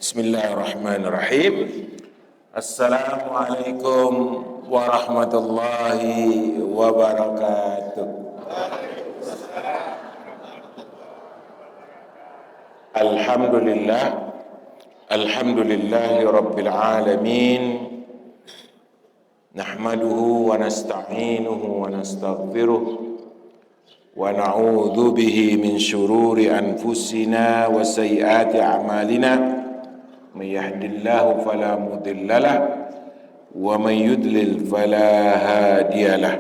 Bismillahirrahmanirrahim. Assalamualaikum warahmatullahi wabarakatuh. Alhamdulillahi rabbil alamin. Nahmaduhu wa nasta'inuhu wa nastaghfiruh wa na'udzu bihi min syururi anfusina wa sayyiati a'malina. May yahdihillahu fala mudhillalah wa may yudlil fala hadiyalah.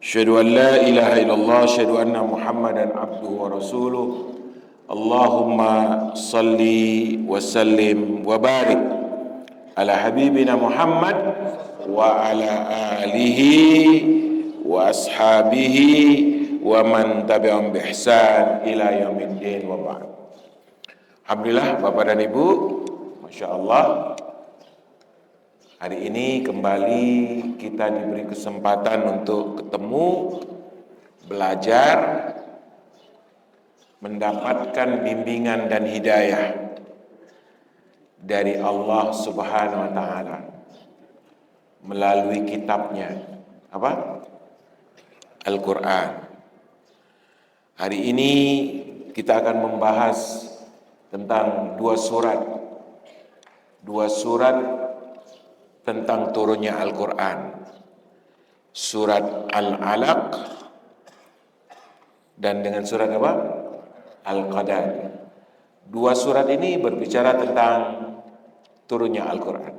Asyhadu an la ilaha illallah, asyhadu anna Muhammadan abduhu wa rasuluh. Allahumma salli wa sallim wa barik ala habibina Muhammad wa ala alihi wa ashabihi wa man tabi'ahum bi ihsan ila yaumiddin wa ba'd. Alhamdulillah Bapak dan Ibu, Masya Allah, hari ini kembali kita diberi kesempatan untuk ketemu, belajar, mendapatkan bimbingan dan hidayah dari Allah Subhanahu wa Ta'ala melalui kitabnya, apa? Al-Quran. Hari ini kita akan membahas tentang dua surat tentang turunnya Al-Quran. Surat Al-Alaq dan dengan surat apa? Al-Qadar. Dua surat ini berbicara tentang turunnya Al-Quran.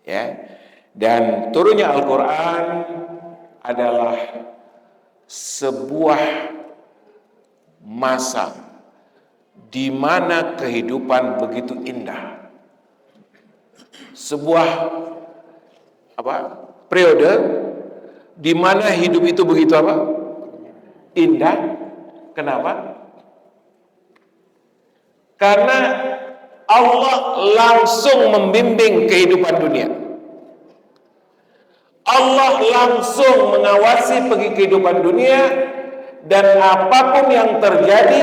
Ya. Dan turunnya Al-Quran adalah sebuah masa di mana kehidupan begitu indah. Sebuah periode di mana hidup itu begitu indah. Kenapa? Karena Allah langsung membimbing kehidupan dunia. Allah langsung mengawasi pergi kehidupan dunia, dan apapun yang terjadi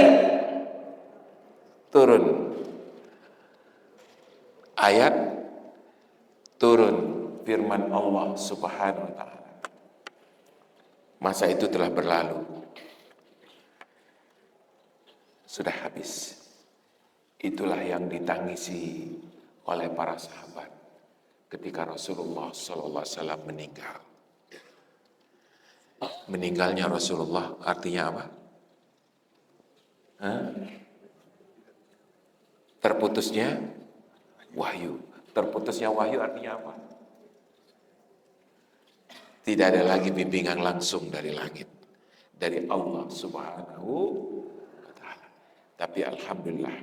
turun ayat, turun firman Allah Subhanahu wa Ta'ala. Masa itu telah berlalu, sudah habis. Itulah yang ditangisi oleh para sahabat ketika Rasulullah SAW meninggal. Meninggalnya Rasulullah artinya apa? Terputusnya wahyu. Terputusnya wahyu artinya apa? Tidak ada lagi bimbingan langsung dari langit, dari Allah Subhanahu wa Ta'ala. Tapi alhamdulillah,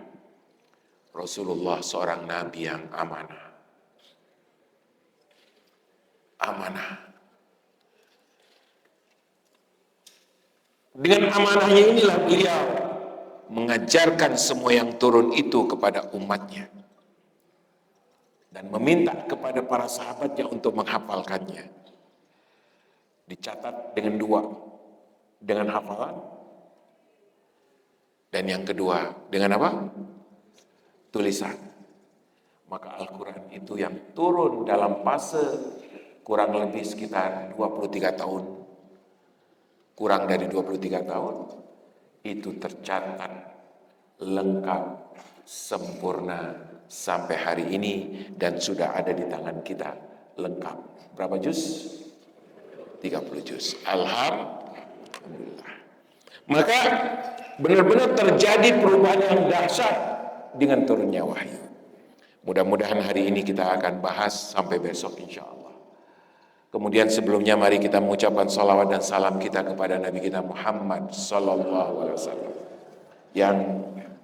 Rasulullah seorang nabi yang amanah. Dengan amanahnya inilah beliau mengajarkan semua yang turun itu kepada umatnya dan meminta kepada para sahabatnya untuk menghafalkannya. Dicatat dengan dua, dengan hafalan, dan yang kedua dengan apa? Tulisan. Maka Al-Quran itu yang turun dalam fase kurang lebih sekitar 23 tahun, kurang dari 23 tahun, itu tercatat lengkap, sempurna sampai hari ini, dan sudah ada di tangan kita lengkap. Berapa juz? 30 juz. Alhamdulillah. Maka benar-benar terjadi perubahan yang dahsyat dengan turunnya wahyu. Mudah-mudahan hari ini kita akan bahas sampai besok insya Allah. Kemudian sebelumnya mari kita mengucapkan salawat dan salam kita kepada Nabi kita Muhammad sallallahu alaihi wasallam yang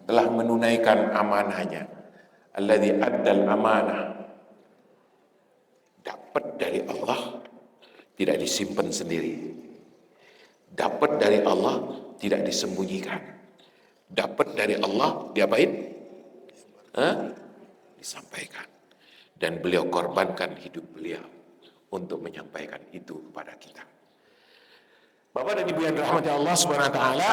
telah menunaikan amanahnya. Alladzi addal amanah, dapat dari Allah, tidak disimpan sendiri. Dapat dari Allah, tidak disembunyikan. Dapat dari Allah, diapain? Disampaikan. Dan beliau korbankan hidup beliau untuk menyampaikan itu kepada kita. Bapak dan Ibu yang dirahmati Allah Subhanahu wa taala,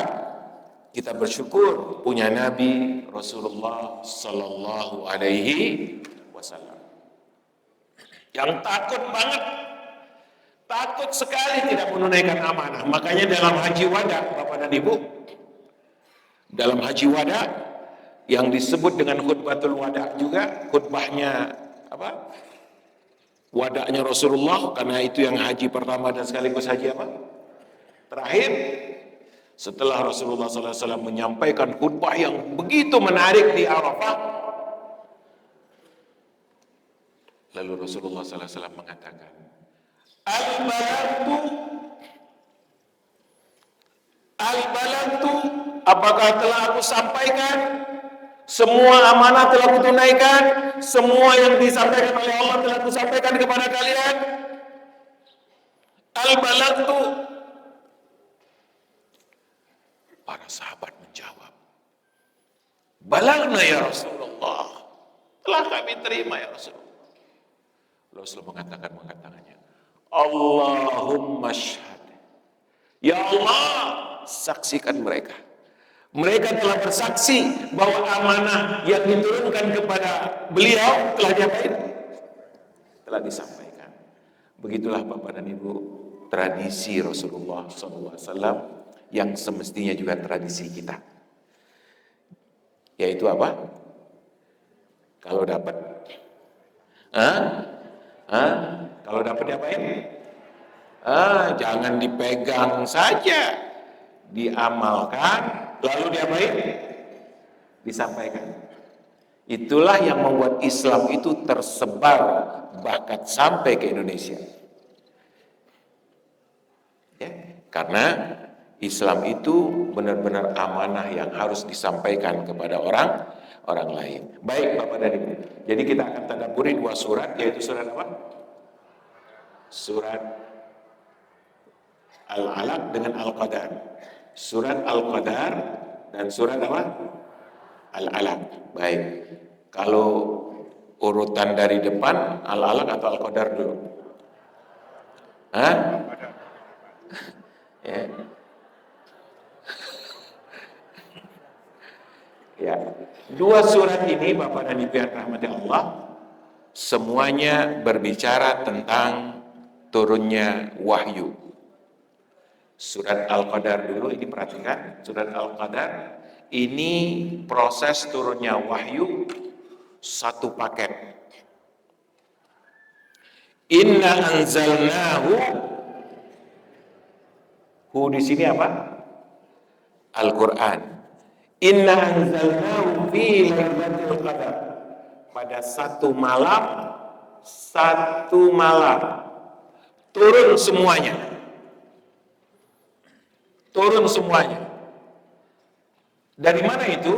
kita bersyukur punya Nabi Rasulullah sallallahu alaihi wasallam yang takut banget, takut sekali tidak menunaikan amanah. Makanya dalam haji wada, Bapak dan Ibu, dalam haji wada yang disebut dengan khutbatul wada juga, khutbahnya apa? Wada'nya Rasulullah, karena itu yang haji pertama dan sekaligus haji apa? Terakhir. Setelah Rasulullah SAW menyampaikan khutbah yang begitu menarik di Arafah, lalu Rasulullah SAW mengatakan, Al-balagtu, apakah telah aku sampaikan? Semua amanah telah kutunaikan, semua yang disampaikan oleh Allah telah kusampaikan kepada kalian. Al-balagtu. Para sahabat menjawab, balagna ya Rasulullah, telah kami terima ya Rasulullah. Rasulullah mengatakan, Allahumma syahad, ya Allah, saksikan mereka. Mereka telah bersaksi bahwa amanah yang diturunkan kepada beliau telah diapain? Telah disampaikan. Begitulah Bapak dan Ibu, tradisi Rasulullah SAW yang semestinya juga tradisi kita. Yaitu apa? Kalau dapat, kalau dapat diapain? Jangan dipegang saja, diamalkan, lalu diapain? Disampaikan. Itulah yang membuat Islam itu tersebar bahkan sampai ke Indonesia. Ya, karena Islam itu benar-benar amanah yang harus disampaikan kepada orang lain. Baik Bapak dan Ibu, jadi kita akan tadabburi dua surat, yaitu surat apa? Surat Al-Alaq dengan Al-Qadar. Surat Al-Qadar dan surat apa? Al-Alaq. Baik, kalau urutan dari depan, Al-Alaq atau Al-Qadar dulu? Ya. Ya, dua surat ini Bapak dan Ibu yang rahmati Allah, semuanya berbicara tentang turunnya wahyu. Surat Al-Qadar dulu, ini perhatikan, surat Al-Qadar ini proses turunnya wahyu satu paket. Inna anzalnahu, di sini apa? Al-Quran. Inna anzalnahu fi lailatul qadar. Pada satu malam turun semuanya. Turun semuanya. Dari mana itu?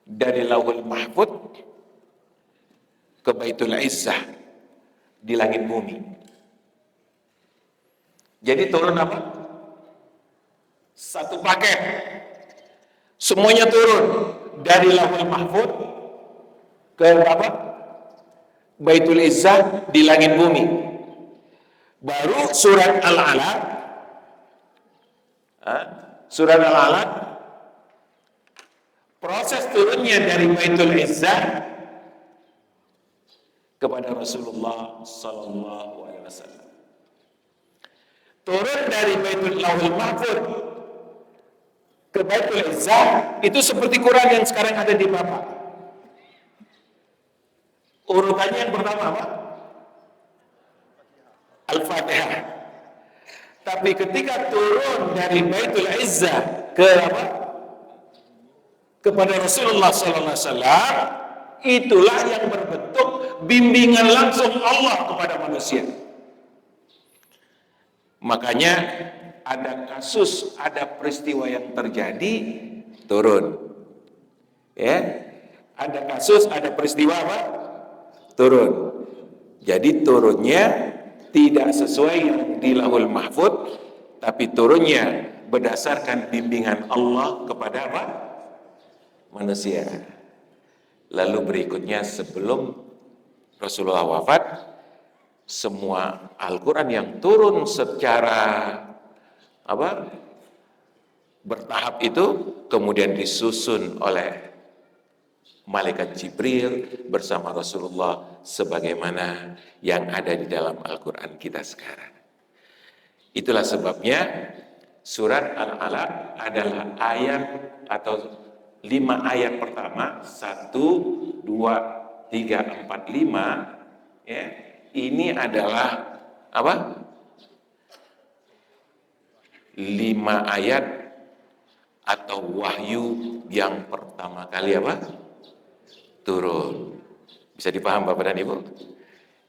Dari Lauhul Mahfuz ke Baitul Izzah di langit bumi. Jadi turun apa? Satu paket. Semuanya turun dari Lauhul Mahfuz ke apa? Baitul Izzah di langit bumi. Baru surat Al-Alaq, surat Al-Alaq, proses turunnya dari Baitul Izzah kepada Rasulullah Sallallahu Alaihi Wasallam. Turun dari Baitul Lauhul Mahfuz ke Baitul Izzah itu seperti Quran yang sekarang ada di Bapak. Urutannya yang pertama apa? Al-Fatihah. Tapi ketika turun dari Baitul Izzah ke apa? Kepada Rasulullah sallallahu alaihi wasallam, itulah yang berbentuk bimbingan langsung Allah kepada manusia. Makanya ada kasus, ada peristiwa yang terjadi, turun. Ya, ada kasus, ada peristiwa apa? Turun. Jadi turunnya tidak sesuai yang di Lauhul Mahfud, tapi turunnya berdasarkan bimbingan Allah kepada apa? Manusia. Lalu berikutnya sebelum Rasulullah wafat, semua Al-Quran yang turun secara apa? Bertahap itu kemudian disusun oleh Malaikat Jibril bersama Rasulullah sebagaimana yang ada di dalam Al-Quran kita sekarang. Itulah sebabnya surat Al-Alaq adalah ayat atau 5 ayat pertama, 1, 2, 3, 4, 5, ya, ini adalah apa? 5 ayat atau wahyu yang pertama kali apa? Turun. Bisa dipaham Bapak dan Ibu?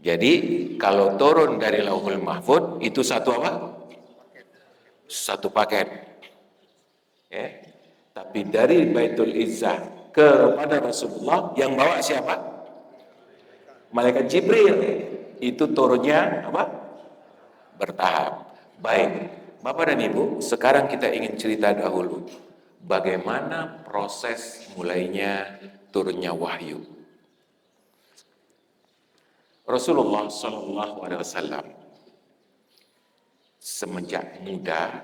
Jadi kalau turun dari Lauhul Mahfud itu satu apa? Satu paket. Ya. Tapi dari Baitul Izzah kepada Rasulullah yang bawa siapa? Malaikat Jibril. Itu turunnya apa? Bertahap. Baik, Bapak dan Ibu, sekarang kita ingin cerita dahulu bagaimana proses mulainya turunnya wahyu. Rasulullah Shallallahu Alaihi Wasallam semenjak muda,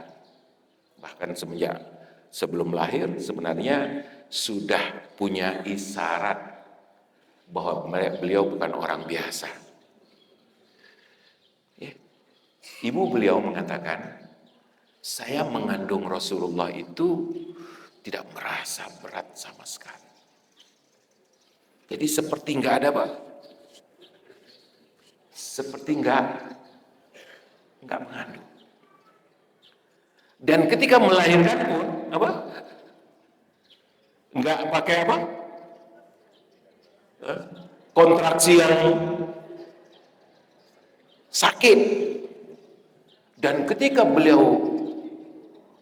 bahkan semenjak sebelum lahir sebenarnya sudah punya isyarat bahwa beliau bukan orang biasa. Ya. Ibu beliau mengatakan, saya mengandung Rasulullah itu tidak merasa berat sama sekali. Jadi seperti nggak ada Pak. Seperti nggak mengandung. Dan ketika melahirkan pun apa? Nggak pakai apa? Kontraksi yang sakit. Dan ketika beliau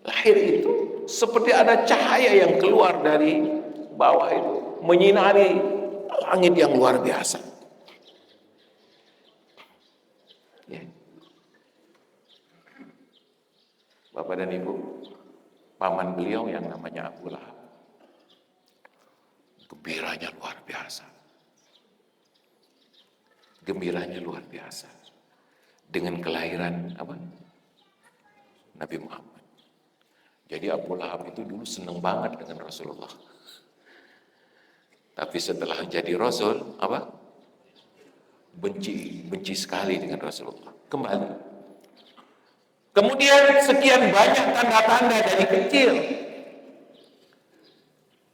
lahir itu seperti ada cahaya yang keluar dari bawah itu, menyinari langit yang luar biasa. Ya. Bapak dan Ibu, paman beliau yang namanya Abu Lahab, gembiranya luar biasa. Gembiranya luar biasa dengan kelahiran apa? Nabi Muhammad. Jadi Abu Lahab itu dulu senang banget dengan Rasulullah. Tapi setelah jadi Rasul, apa? Benci sekali dengan Rasulullah. Kembali. Kemudian sekian banyak tanda-tanda dari kecil.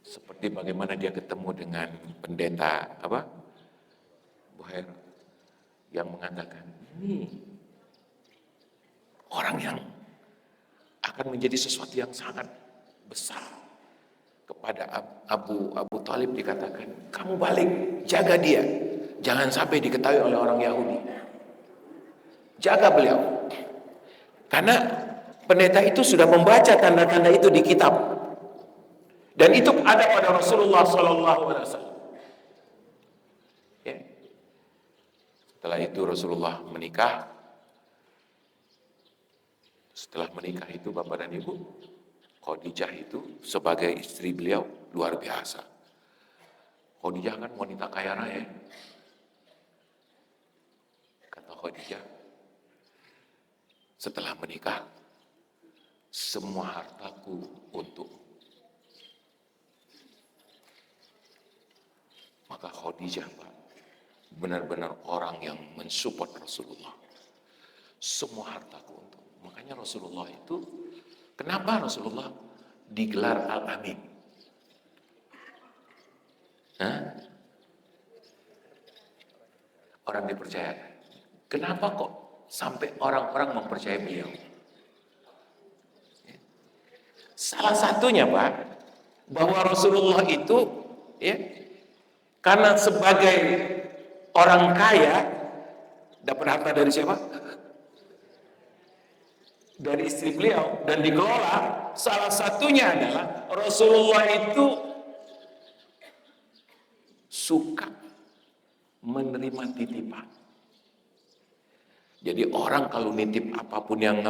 Seperti bagaimana dia ketemu dengan pendeta apa? Buhair yang mengatakan, ini orang yang akan menjadi sesuatu yang sangat besar. Kepada Abu Thalib dikatakan, kamu balik, jaga dia. Jangan sampai diketahui oleh orang Yahudi. Jaga beliau. Karena pendeta itu sudah membaca tanda-tanda itu di kitab. Dan itu ada pada Rasulullah SAW. Ya. Setelah itu Rasulullah menikah. Setelah menikah itu Bapak dan Ibu, Khadijah itu sebagai istri beliau luar biasa. Khadijah kan wanita kaya raya. Kata Khadijah, setelah menikah, semua hartaku untuk. Maka Khadijah Pak, benar-benar orang yang mensupport Rasulullah. Semua hartaku untuk. Makanya Rasulullah itu, kenapa Rasulullah digelar Al-Amin? Orang dipercaya. Kenapa kok sampai orang-orang mempercayai beliau? Salah satunya Pak, bahwa Rasulullah itu ya, karena sebagai orang kaya dapat harta dari siapa? Dari istri beliau, dan dikelola. Salah satunya adalah Rasulullah itu suka menerima titipan. Jadi orang kalau nitip apapun yang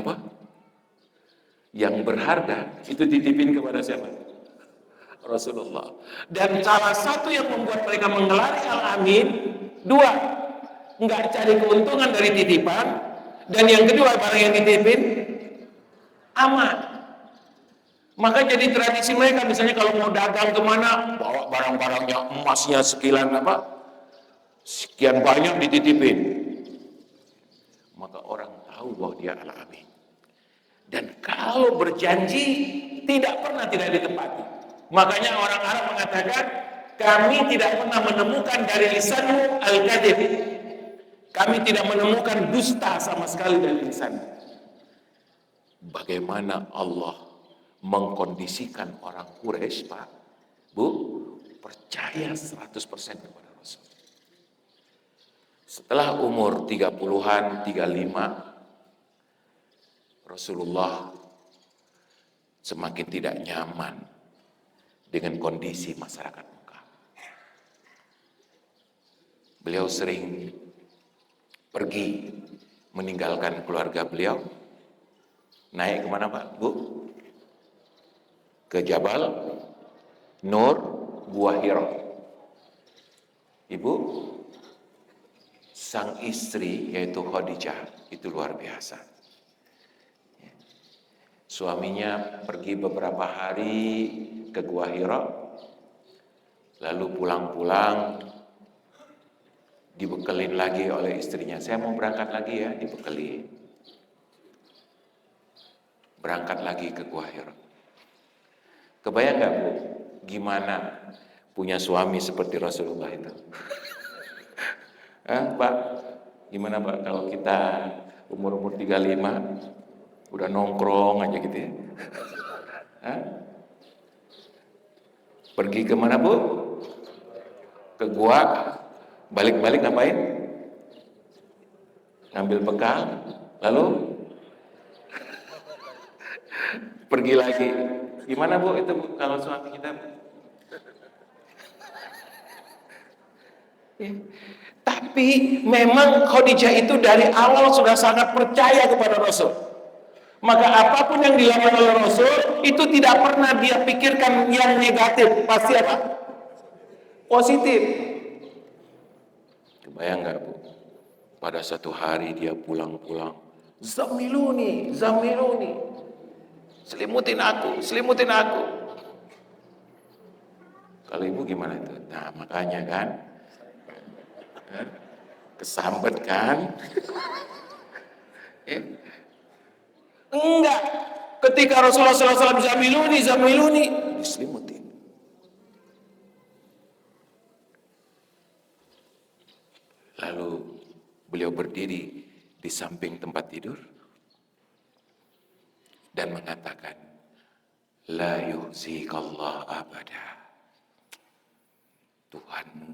yang berharga, itu titipin kepada siapa? Rasulullah. Dan salah satu yang membuat mereka menggelari Al-Amin, dua, nggak cari keuntungan dari titipan, dan yang kedua, barang yang dititipin aman. Maka jadi tradisi mereka, misalnya kalau mau dagang kemana, bawa barang-barangnya, emasnya sekian sekian banyak dititipin. Maka orang tahu bahwa dia Al-Amin. Dan kalau berjanji tidak pernah tidak ditepati. Makanya orang Arab mengatakan, kami tidak pernah menemukan dari lisanmu al-kadhib. Kami tidak menemukan dusta sama sekali dari lisanmu. Bagaimana Allah mengkondisikan orang Quraisy, Pak, Bu, percaya 100% kepada Rasul. Setelah umur 30-an, 35, Rasulullah semakin tidak nyaman dengan kondisi masyarakat Mekah. Beliau sering pergi meninggalkan keluarga beliau. Naik kemana, Pak, Bu? Ke Jabal Nur, Gua Hira. Ibu, sang istri yaitu Khadijah itu luar biasa. Suaminya pergi beberapa hari ke Gua Hira, lalu pulang-pulang dibekelin lagi oleh istrinya. Saya mau berangkat lagi ya, dibekelin. Berangkat lagi ke Gua Hira. Kebayang nggak, Bu, gimana punya suami seperti Rasulullah itu? Pak, gimana Pak kalau kita umur-umur 35 udah nongkrong aja gitu ya? Pergi kemana, Bu? Ke gua, balik-balik ngapain? Ngambil bekal, lalu pergi lagi. Gimana, Bu, itu, Bu, kalau suami kita? Tapi memang Khadijah itu dari awal sudah sangat percaya kepada Rasul. Maka apapun yang dilakukan oleh Rasul itu tidak pernah dia pikirkan yang negatif, pasti apa? Positif. Kebayang nggak, Bu? Pada satu hari dia pulang-pulang, Zamiluni, Zamiluni. Selimutin aku, selimutin aku. Kalau ibu gimana itu? Nah, makanya kan, kesambet kan? Enggak. Ketika Rasulullah SAW Zamiluni, Zamiluni, diselimutin. Lalu beliau berdiri di samping tempat tidur dan mengatakan, la yuhzikallah abada. Tuhanmu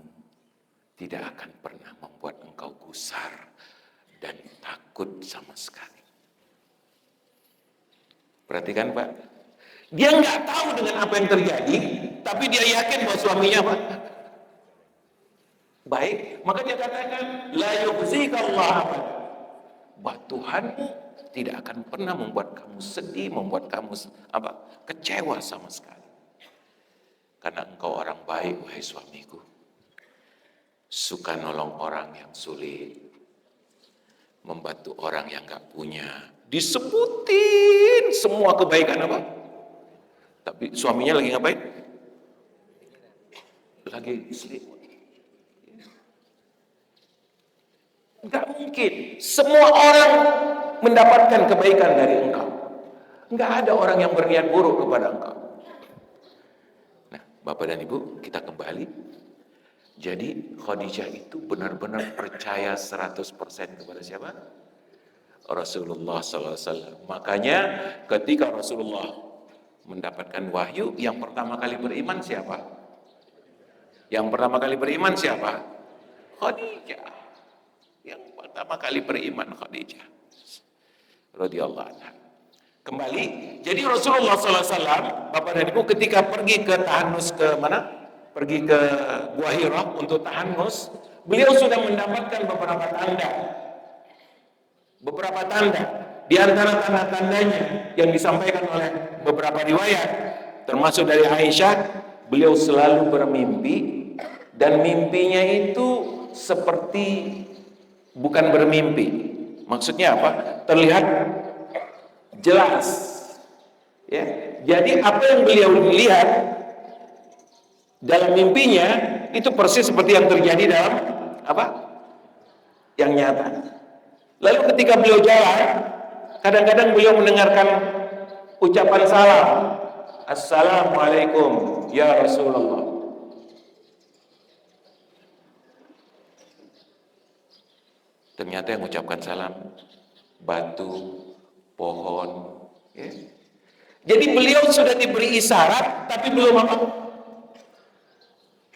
tidak akan pernah membuat engkau gusar dan takut sama sekali. Perhatikan, Pak, dia nggak tahu dengan apa yang terjadi, tapi dia yakin bahwa suaminya Pak baik. Maka dia katakan, la yuhzikallah abada. Bahwa Tuhanmu tidak akan pernah membuat kamu sedih, membuat kamu kecewa sama sekali. Karena engkau orang baik, wahai suamiku. Suka nolong orang yang sulit, membantu orang yang gak punya. Disebutin semua kebaikan apa? Tapi suaminya lagi ngapain? Lagi selingkuh. Gak mungkin semua orang mendapatkan kebaikan dari engkau. Gak ada orang yang berniat buruk kepada engkau. Nah, Bapak dan Ibu, kita kembali. Jadi Khadijah itu benar-benar percaya 100% kepada siapa? Rasulullah SAW. Makanya ketika Rasulullah mendapatkan wahyu, yang pertama kali beriman siapa? Yang pertama kali beriman siapa? Khadijah. Yang pertama kali beriman Khadijah radhiyallahu anha. Kembali, jadi Rasulullah SAW, Bapak dan Ibu, ketika pergi ke Tahanus ke mana? pergi ke Gua Hira untuk tahanus, beliau sudah mendapatkan beberapa tanda. Beberapa tanda. Di antara tanda-tandanya yang disampaikan oleh beberapa riwayat, termasuk dari Aisyah, beliau selalu bermimpi, dan mimpinya itu seperti bukan bermimpi. Maksudnya apa? Terlihat jelas. Ya. Jadi apa yang beliau lihat dalam mimpinya itu persis seperti yang terjadi dalam apa? Yang nyata. Lalu ketika beliau jalan, kadang-kadang beliau mendengarkan ucapan salam. Assalamualaikum ya Rasulullah. Ternyata yang mengucapkan salam batu, pohon, ya. Jadi beliau sudah diberi isyarat, tapi belum apa?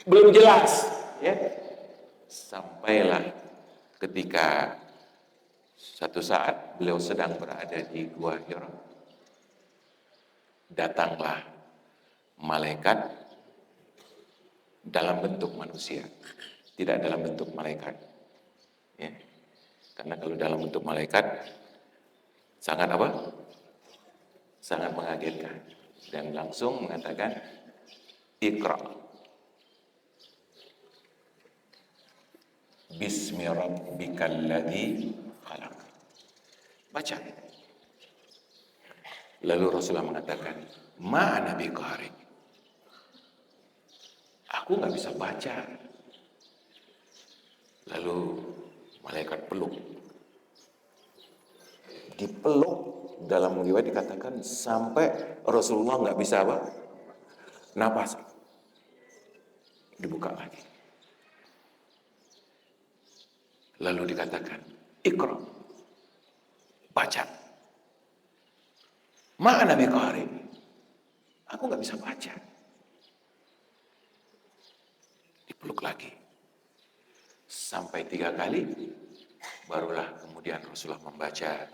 Belum jelas, ya. Sampailah ketika satu saat beliau sedang berada di Gua Hira, datanglah malaikat dalam bentuk manusia, tidak dalam bentuk malaikat, ya. Karena kalau dalam bentuk malaikat sangat apa? Sangat mengagetkan, dan langsung mengatakan Iqra Bismi rabbikal ladzi khalaq. Baca. Lalu Rasulullah mengatakan, Ma ana biqari. Aku nggak bisa baca. Lalu malaikat peluk. Dipeluk, dalam riwayat dikatakan sampai Rasulullah nggak bisa apa? Napas. Dibuka lagi. Lalu dikatakan, Iqra. Baca. Ma'ana biqari. Aku nggak bisa baca. Dipeluk lagi. Sampai 3 kali, barulah kemudian Rasulullah membaca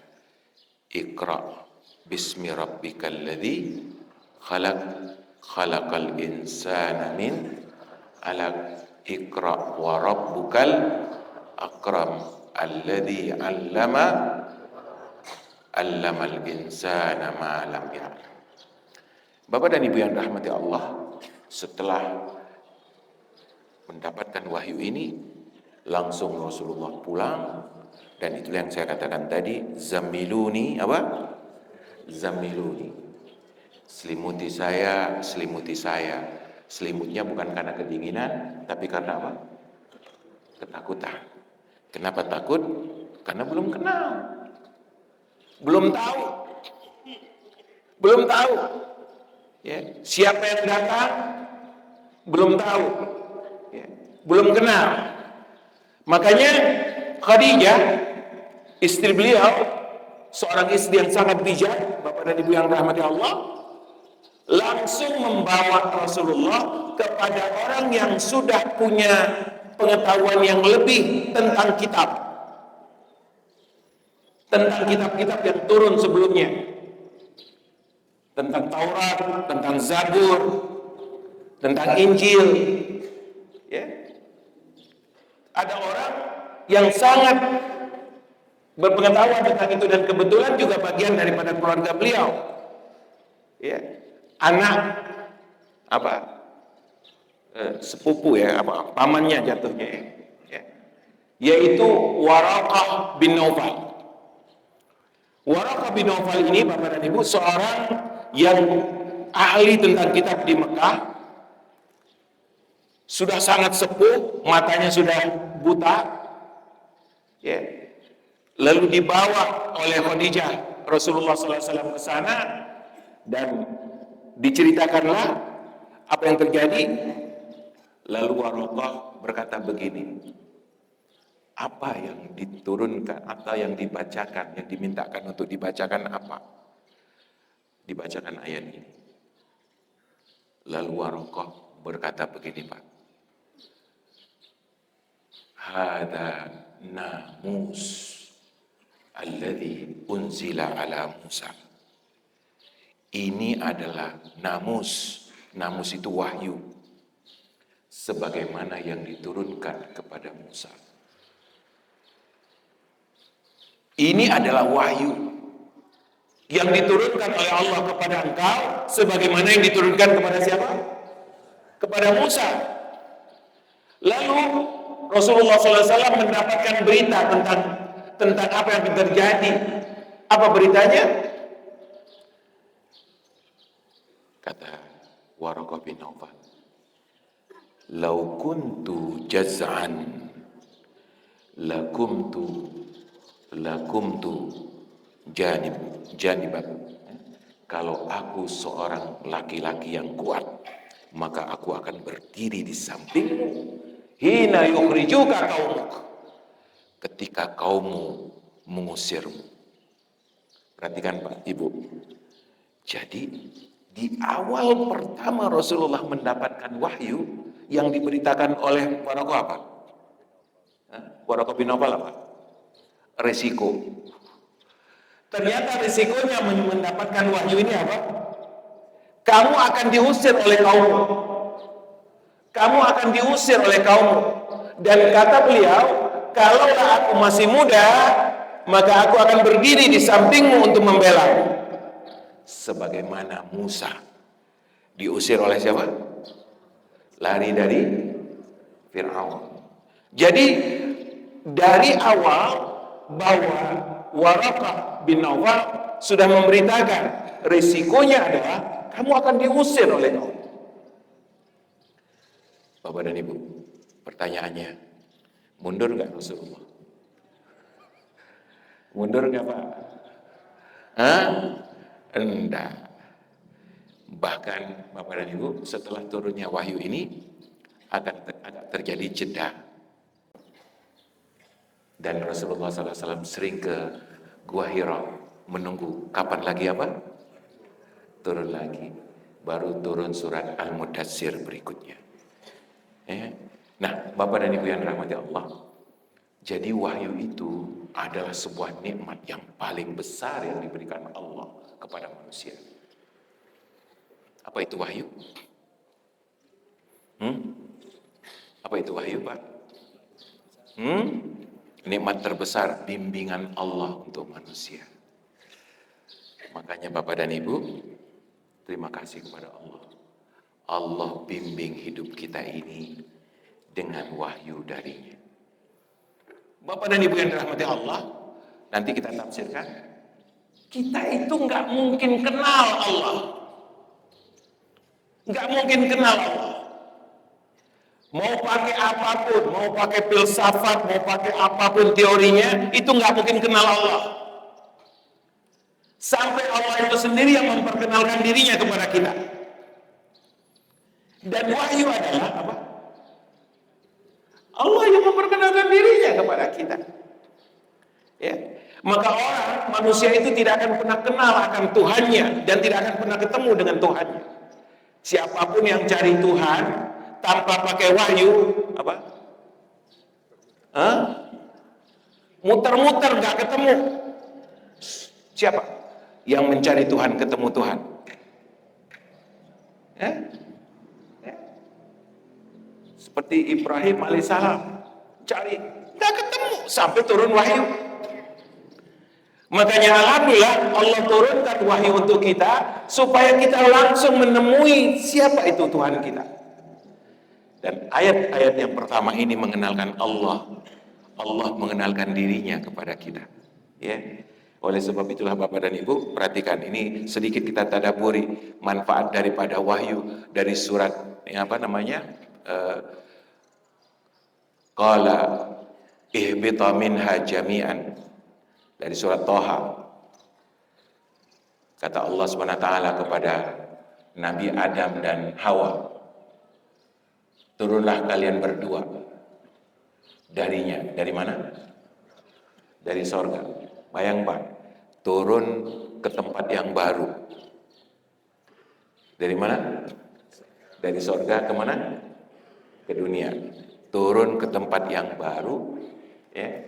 Iqra bismi rabbikal ladzi khalaq khalaqal insana min 'alaq Iqra wa rabbukal akram alladzi 'allamal insana ma lam ya'lam. Bapak dan Ibu yang dirahmati Allah, setelah mendapatkan wahyu ini, langsung Rasulullah pulang. Dan itulah yang saya katakan tadi, zamiluni apa? Zamiluni. Selimuti saya, selimuti saya. Selimutnya bukan karena kedinginan, tapi karena apa? Ketakutan. Kenapa takut? Karena belum kenal. Belum tahu. Belum tahu. Ya, siapa yang datang? Belum tahu. Ya, belum kenal. Makanya Khadijah, istri beliau, seorang istri yang sangat bijak, Bapak dan Ibu yang dirahmati Allah, langsung membawa Rasulullah kepada orang yang sudah punya pengetahuan yang lebih tentang kitab. Tentang kitab-kitab yang turun sebelumnya. Tentang Taurat, tentang Zabur, tentang Injil. Ya. Ada orang yang sangat berpengetahuan tentang itu, dan kebetulan juga bagian daripada keluarga beliau, ya, anak apa sepupu ya, apa pamannya jatuhnya, ya, yaitu Waraqah bin Naufal. Waraqah bin Naufal ini, Bapak dan Ibu, seorang yang ahli tentang kitab di Mekah, sudah sangat sepuh, matanya sudah buta, ya. Lalu dibawa oleh Khadijah Rasulullah SAW ke sana, dan diceritakanlah apa yang terjadi. Lalu Waraqah berkata begini, apa yang diturunkan atau yang dibacakan, yang dimintakan untuk dibacakan apa? Dibacakan ayat ini. Lalu Waraqah berkata begini, Pak, hada namus alladzi unzila ala Musa. Ini adalah namus. Namus itu wahyu. sebagaimana yang diturunkan kepada Musa. Ini adalah wahyu yang diturunkan oleh Allah kepada engkau sebagaimana yang diturunkan kepada siapa? Kepada Musa. Lalu Rasulullah SAW mendapatkan berita tentang apa yang terjadi. Apa beritanya? Kata Waraqah bin Nawfal, "Lau kuntu jaz'an lakumtu janibat." Kalau aku seorang laki-laki yang kuat, maka aku akan berdiri di sampingmu. Hina yukhrijuka qaumuk, ketika kaummu mengusirmu. Perhatikan Pak, Ibu. Jadi di awal pertama Rasulullah mendapatkan wahyu yang diberitakan oleh Waraqah apa? Waraqah bin Nawfal apa? Resiko. Ternyata risikonya mendapatkan wahyu ini apa? Kamu akan diusir oleh kaummu. Kamu akan diusir oleh kaummu. Dan kata beliau, kalaulah aku masih muda, maka aku akan berdiri di sampingmu untuk membela. Sebagaimana Musa diusir oleh siapa? Lari dari Fir'aun. Jadi dari awal bahwa Waraqah bin Nawfal sudah memberitakan risikonya adalah kamu akan diusir oleh kaum. Bapak dan Ibu, pertanyaannya, mundur nggak Rasulullah? Mundur nggak Pak? Enggak. Bahkan Bapak dan Ibu, setelah turunnya wahyu ini akan terjadi jeda. Dan Rasulullah SAW sering ke Gua Hira menunggu kapan lagi apa? Turun lagi. Baru turun surat Al-Mudatsir berikutnya. Nah, Bapak dan Ibu yang dirahmati Allah, jadi wahyu itu adalah sebuah nikmat yang paling besar yang diberikan Allah kepada manusia. Apa itu wahyu? Apa itu wahyu, Pak? Nikmat terbesar, bimbingan Allah untuk manusia. Makanya Bapak dan Ibu, terima kasih kepada Allah. Allah bimbing hidup kita ini dengan wahyu darinya. Bapak dan Ibu yang dirahmati Allah, nanti kita tafsirkan. Kita itu nggak mungkin kenal Allah. Nggak mungkin kenal Allah. Mau pakai apapun, mau pakai filsafat, mau pakai apapun teorinya, itu nggak mungkin kenal Allah. Sampai Allah itu sendiri yang memperkenalkan dirinya kepada kita. Dan wahyu adalah apa? Allah yang memperkenalkan dirinya kepada kita. Ya. Maka manusia itu tidak akan pernah kenal akan Tuhannya dan tidak akan pernah ketemu dengan Tuhannya. Siapapun yang cari Tuhan tanpa pakai wahyu, apa? Muter-muter gak ketemu. Siapa yang mencari Tuhan ketemu Tuhan? Seperti Ibrahim alaihissalam cari, gak ketemu sampai turun wahyu. Makanya alhamdulillah Allah turunkan wahyu untuk kita supaya kita langsung menemui siapa itu Tuhan kita. Dan ayat-ayat yang pertama ini mengenalkan Allah. Allah mengenalkan dirinya kepada kita. Ya. Oleh sebab itulah Bapak dan Ibu, perhatikan ini sedikit kita tadaburi manfaat daripada wahyu dari surat yang apa namanya? Qala ihbita minha jami'an, dari surat Thaha. Kata Allah SWT kepada Nabi Adam dan Hawa, turunlah kalian berdua darinya. Dari mana? Dari sorga. Bayang Pak, turun ke tempat yang baru. Dari mana? Dari sorga ke mana? Ke dunia. Turun ke tempat yang baru, ya.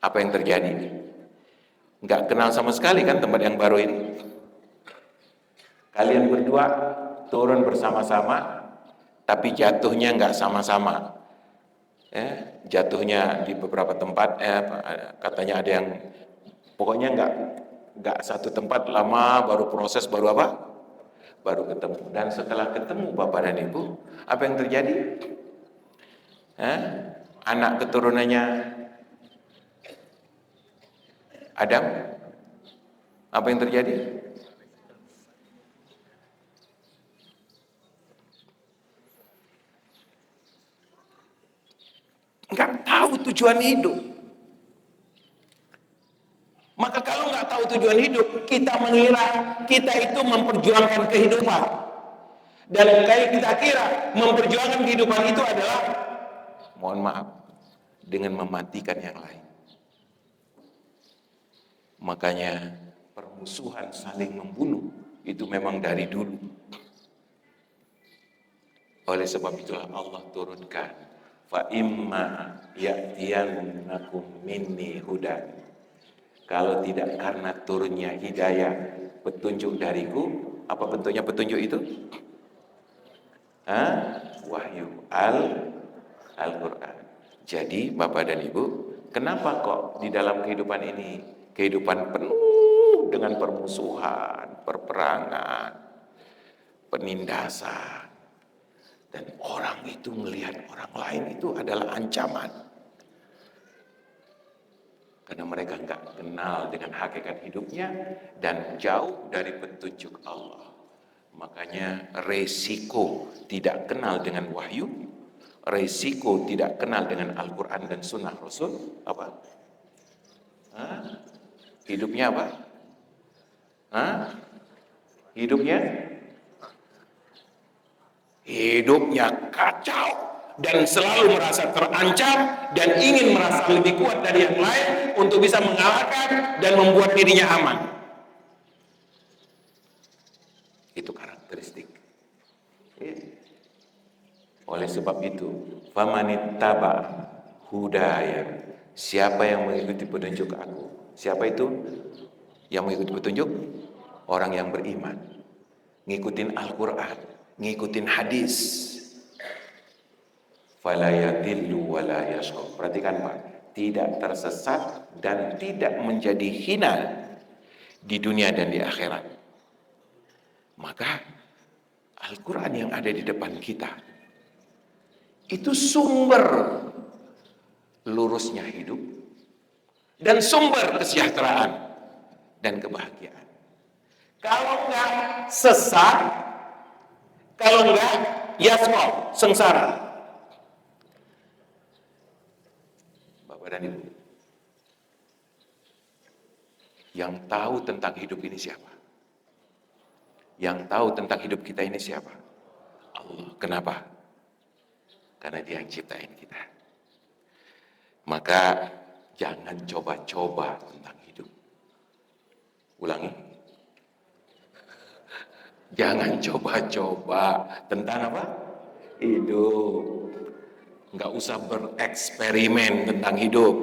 Apa yang terjadi? Nggak kenal sama sekali kan tempat yang baru ini. Kalian berdua turun bersama-sama, tapi jatuhnya nggak sama-sama. Jatuhnya di beberapa tempat, katanya ada yang pokoknya nggak satu tempat, lama baru proses, baru apa? Baru ketemu. Dan setelah ketemu Bapak dan Ibu, apa yang terjadi? Anak keturunannya Adam, apa yang terjadi? Nggak tahu tujuan hidup. Maka kalau nggak tahu tujuan hidup, kita mengira kita itu memperjuangkan kehidupan. Dan kayak kita kira memperjuangkan kehidupan itu adalah, mohon maaf, dengan mematikan yang lain. Makanya permusuhan saling membunuh itu memang dari dulu. Oleh sebab itulah Allah turunkan, fa imma ya'tiyannakum minni hudan. Kalau tidak karena turunnya hidayah, petunjuk dariku, apa bentuknya petunjuk itu? Wahyu Al-Quran. Jadi Bapak dan Ibu, kenapa kok di dalam kehidupan ini, kehidupan penuh dengan permusuhan, perperangan, penindasan, dan orang itu melihat orang lain itu adalah ancaman. Karena mereka nggak kenal dengan hakikat hidupnya dan jauh dari petunjuk Allah. Makanya resiko tidak kenal dengan wahyu, resiko tidak kenal dengan Al-Quran dan Sunnah Rasul, apa? Hidupnya apa? Hidupnya kacau dan selalu merasa terancam dan ingin merasa lebih kuat dari yang lain untuk bisa mengalahkan dan membuat dirinya aman. Itu karakteristik. Oleh sebab itu, famanittaba hudaya, siapa yang mengikuti petunjuk aku? Siapa itu yang mengikuti petunjuk? Orang yang beriman, ngikutin Al-Quran, ngikutin hadis. Fala yadillu wala yashqa. Perhatikan Pak, tidak tersesat dan tidak menjadi hina di dunia dan di akhirat. Maka Al-Quran yang ada di depan kita itu sumber lurusnya hidup dan sumber kesejahteraan dan kebahagiaan. Kalau enggak sesat, kalau enggak yasqa, sengsara. Bapak dan Ibu, yang tahu tentang hidup ini siapa? Yang tahu tentang hidup kita ini siapa? Allah. Kenapa? Karena Dia yang ciptain kita. Maka jangan coba-coba tentang hidup. Ulangi. Jangan coba-coba tentang apa? Hidup. Nggak usah bereksperimen tentang hidup.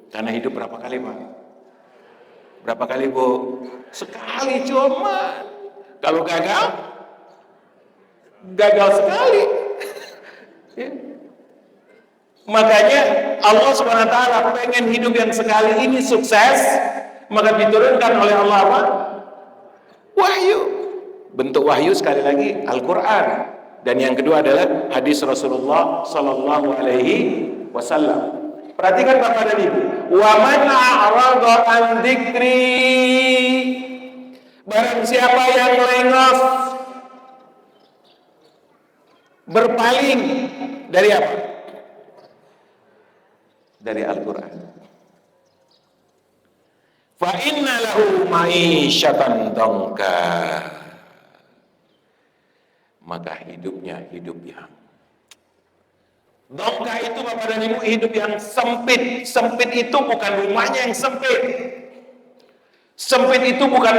Karena hidup berapa kali, Pak? Berapa kali, Bu? Sekali cuma. Kalau gagal, gagal sekali. Makanya Allah SWT pengen hidup yang sekali ini sukses, maka diturunkan oleh Allah apa? Wahyu. Bentuk wahyu sekali lagi Al-Quran, dan yang kedua adalah hadis Rasulullah Sallallahu Alaihi Wasallam. Perhatikan Bapak dan Ibu. Wa man a'rada an dzikri, barang siapa yang lengos, berpaling dari apa? Dari Al-Quran. Fa inna lahu ma'isyatan dhanka, maka hidupnya hidup yang dhanka itu Bapak dan Ibu, hidup yang sempit. Sempit itu bukan rumahnya yang sempit. Sempit itu bukan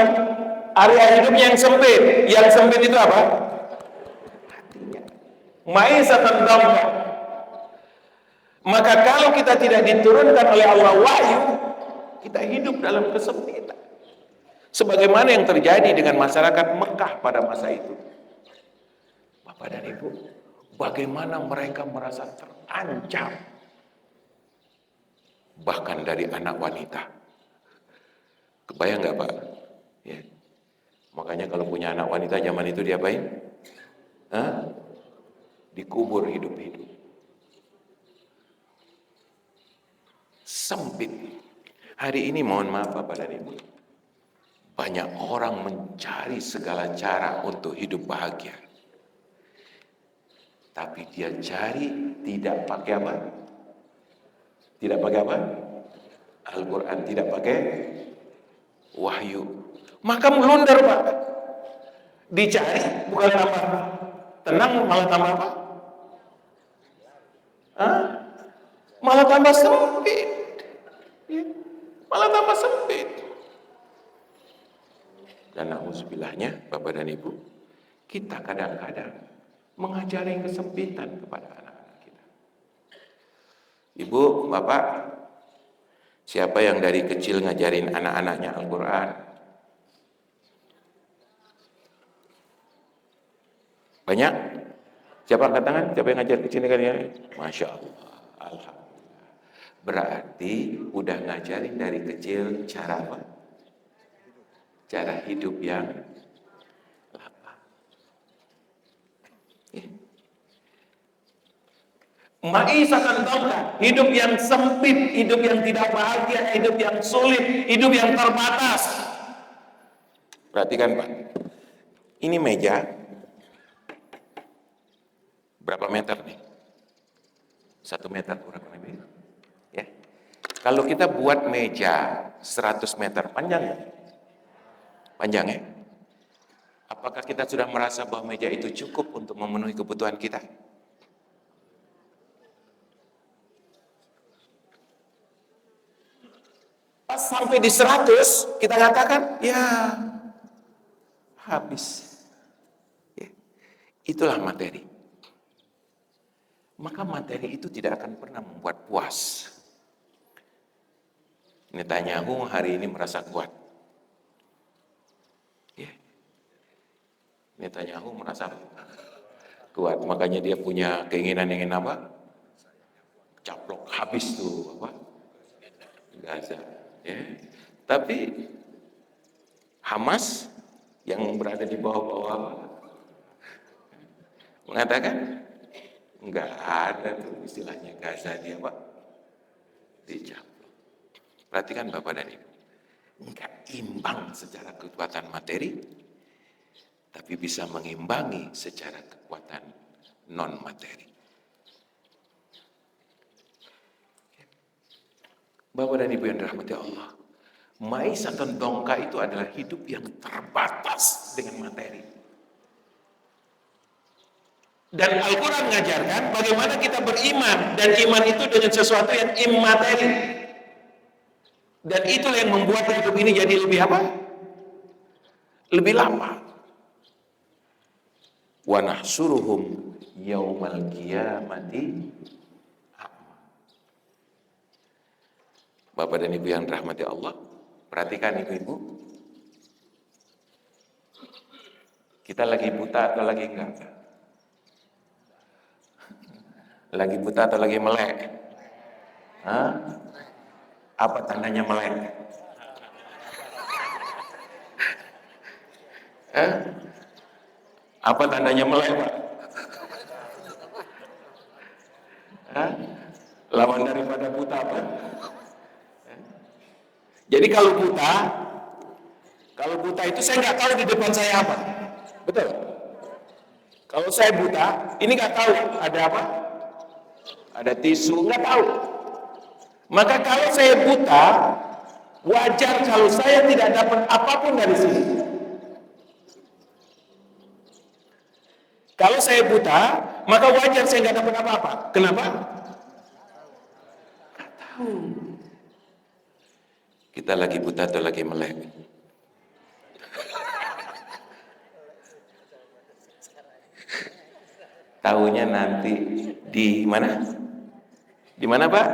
area hidupnya yang sempit. Yang sempit itu apa? Hatinya. Ma'isyatan dhanka. Maka kalau kita tidak diturunkan oleh Allah wahyu, kita hidup dalam kesempitan. Sebagaimana yang terjadi dengan masyarakat Mekah pada masa itu. Bapak dan Ibu, bagaimana mereka merasa terancam, bahkan dari anak wanita. Kebayang nggak Pak? Ya. Makanya kalau punya anak wanita zaman itu diapain? Hah? Dikubur hidup-hidup. Sempit. Hari ini mohon maaf Bapak dan Ibu, banyak orang mencari segala cara untuk hidup bahagia. Tapi dia cari tidak pakai apa? Tidak pakai apa? Al-Quran, tidak pakai wahyu. Maka melundar Pak. Dicari bukan tambah tenang, malah tambah apa? Hah? Malah tambah sempit. Ya. Malah tambah sempit. Dan na'udzubillahnya Bapak dan Ibu, kita kadang-kadang mengajari kesempitan kepada anak-anak kita. Ibu, Bapak, siapa yang dari kecil ngajarin anak-anaknya Al-Quran? Banyak? Siapa angkat tangan? Siapa yang ngajar kecil kalian? Masya Allah, Alhamdulillah. Berarti udah ngajarin dari kecil cara apa? Cara hidup yang lapang. Ma'isatan dongka, hidup yang sempit, hidup yang tidak bahagia, hidup yang sulit, hidup yang terbatas. Perhatikan Pak, ini meja berapa meter nih? 1 meter kurang lebih. Ya. Kalau kita buat meja 100 meter, panjang ya? Panjang ya? Apakah kita sudah merasa bahwa meja itu cukup untuk memenuhi kebutuhan kita? Pas sampai di 100, kita katakan, ya habis. Ya. Itulah materi. Maka materi itu tidak akan pernah membuat puas. Netanyahu hari ini merasa kuat. Ya. Netanyahu merasa kuat, makanya dia punya keinginan ingin apa? Caplok habis tuh apa? Gaza. Ya. Tapi Hamas yang berada di bawah-bawah mengatakan enggak ada tuh istilahnya Gaza dia Pak dicaplok. Perhatikan Bapak dan Ibu, enggak imbang secara kekuatan materi, tapi bisa mengimbangi secara kekuatan non materi. Bapak dan Ibu yang dirahmati Allah, Ma'isatan dongka itu adalah hidup yang terbatas dengan materi. Dan Al-Quran mengajarkan bagaimana kita beriman, dan iman itu dengan sesuatu yang immateri. Dan itulah yang membuat hidup ini jadi lebih apa? Lebih lapang. Wa nahsuruhum yaumal qiyamati. Bapak dan Ibu yang dirahmati Allah, perhatikan ibu-ibu. Kita lagi buta atau lagi enggak? Lagi buta atau lagi melek? Hah? Apa tandanya melek? Hah? Apa tandanya melek, Pak? Hah? Lawan daripada buta apa? Jadi kalau buta itu saya nggak tahu di depan saya apa, betul? Kalau saya buta, ini nggak tahu ada apa, ada tisu, nggak tahu. Maka kalau saya buta, wajar kalau saya tidak dapat apapun dari sini. Kalau saya buta, maka wajar saya nggak dapat apa-apa. Kenapa? Nggak tahu. Kita lagi buta atau lagi melek? Tahunya nanti di mana? Di mana, Pak?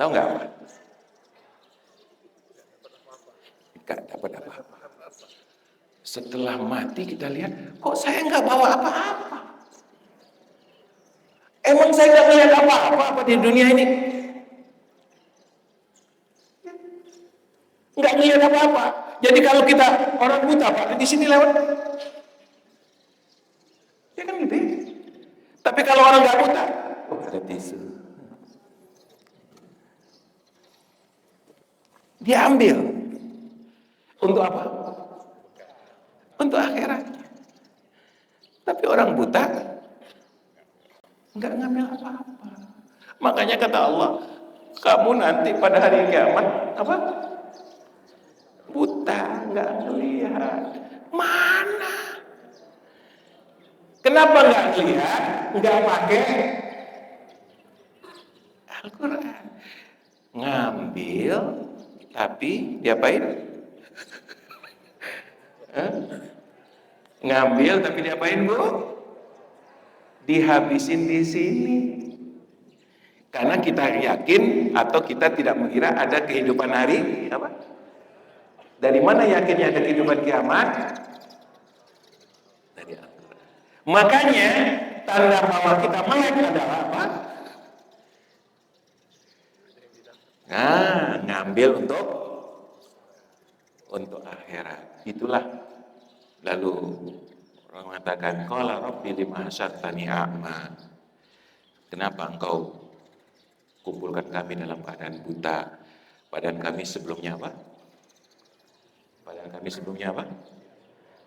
Tahu nggak, Pak? Nggak dapat apa-apa. Setelah mati kita lihat, kok saya nggak bawa apa-apa? Emang saya nggak melihat apa-apa di dunia ini? Nggak melihat apa-apa. Jadi kalau kita orang buta, Pak, di sini lewat, ya kan gitu ya. Tapi kalau orang nggak buta, oh ada tisu. Dia ambil. Untuk apa? Untuk akhirat. Tapi orang buta nggak ngambil apa-apa. Makanya kata Allah, kamu nanti pada hari kiamat apa? Buta, nggak melihat. Mana? Kenapa nggak melihat? Nggak pakai Al-Quran. Ngambil, tapi diapain? Ngambil, tapi diapain, Bu? Dihabisin di sini. Karena kita yakin atau kita tidak mengira ada kehidupan hari apa? Dari mana yakinnya ada kehidupan kiamat? Dari Al-Quran. Makanya tanda bahwa kita melek adalah apa? Nah, ngambil untuk akhirat. Itulah. Lalu orang mengatakan, qala rabbi lima hasyartani a'ma. Kenapa engkau kumpulkan kami dalam keadaan buta? Padahal kami sebelumnya apa?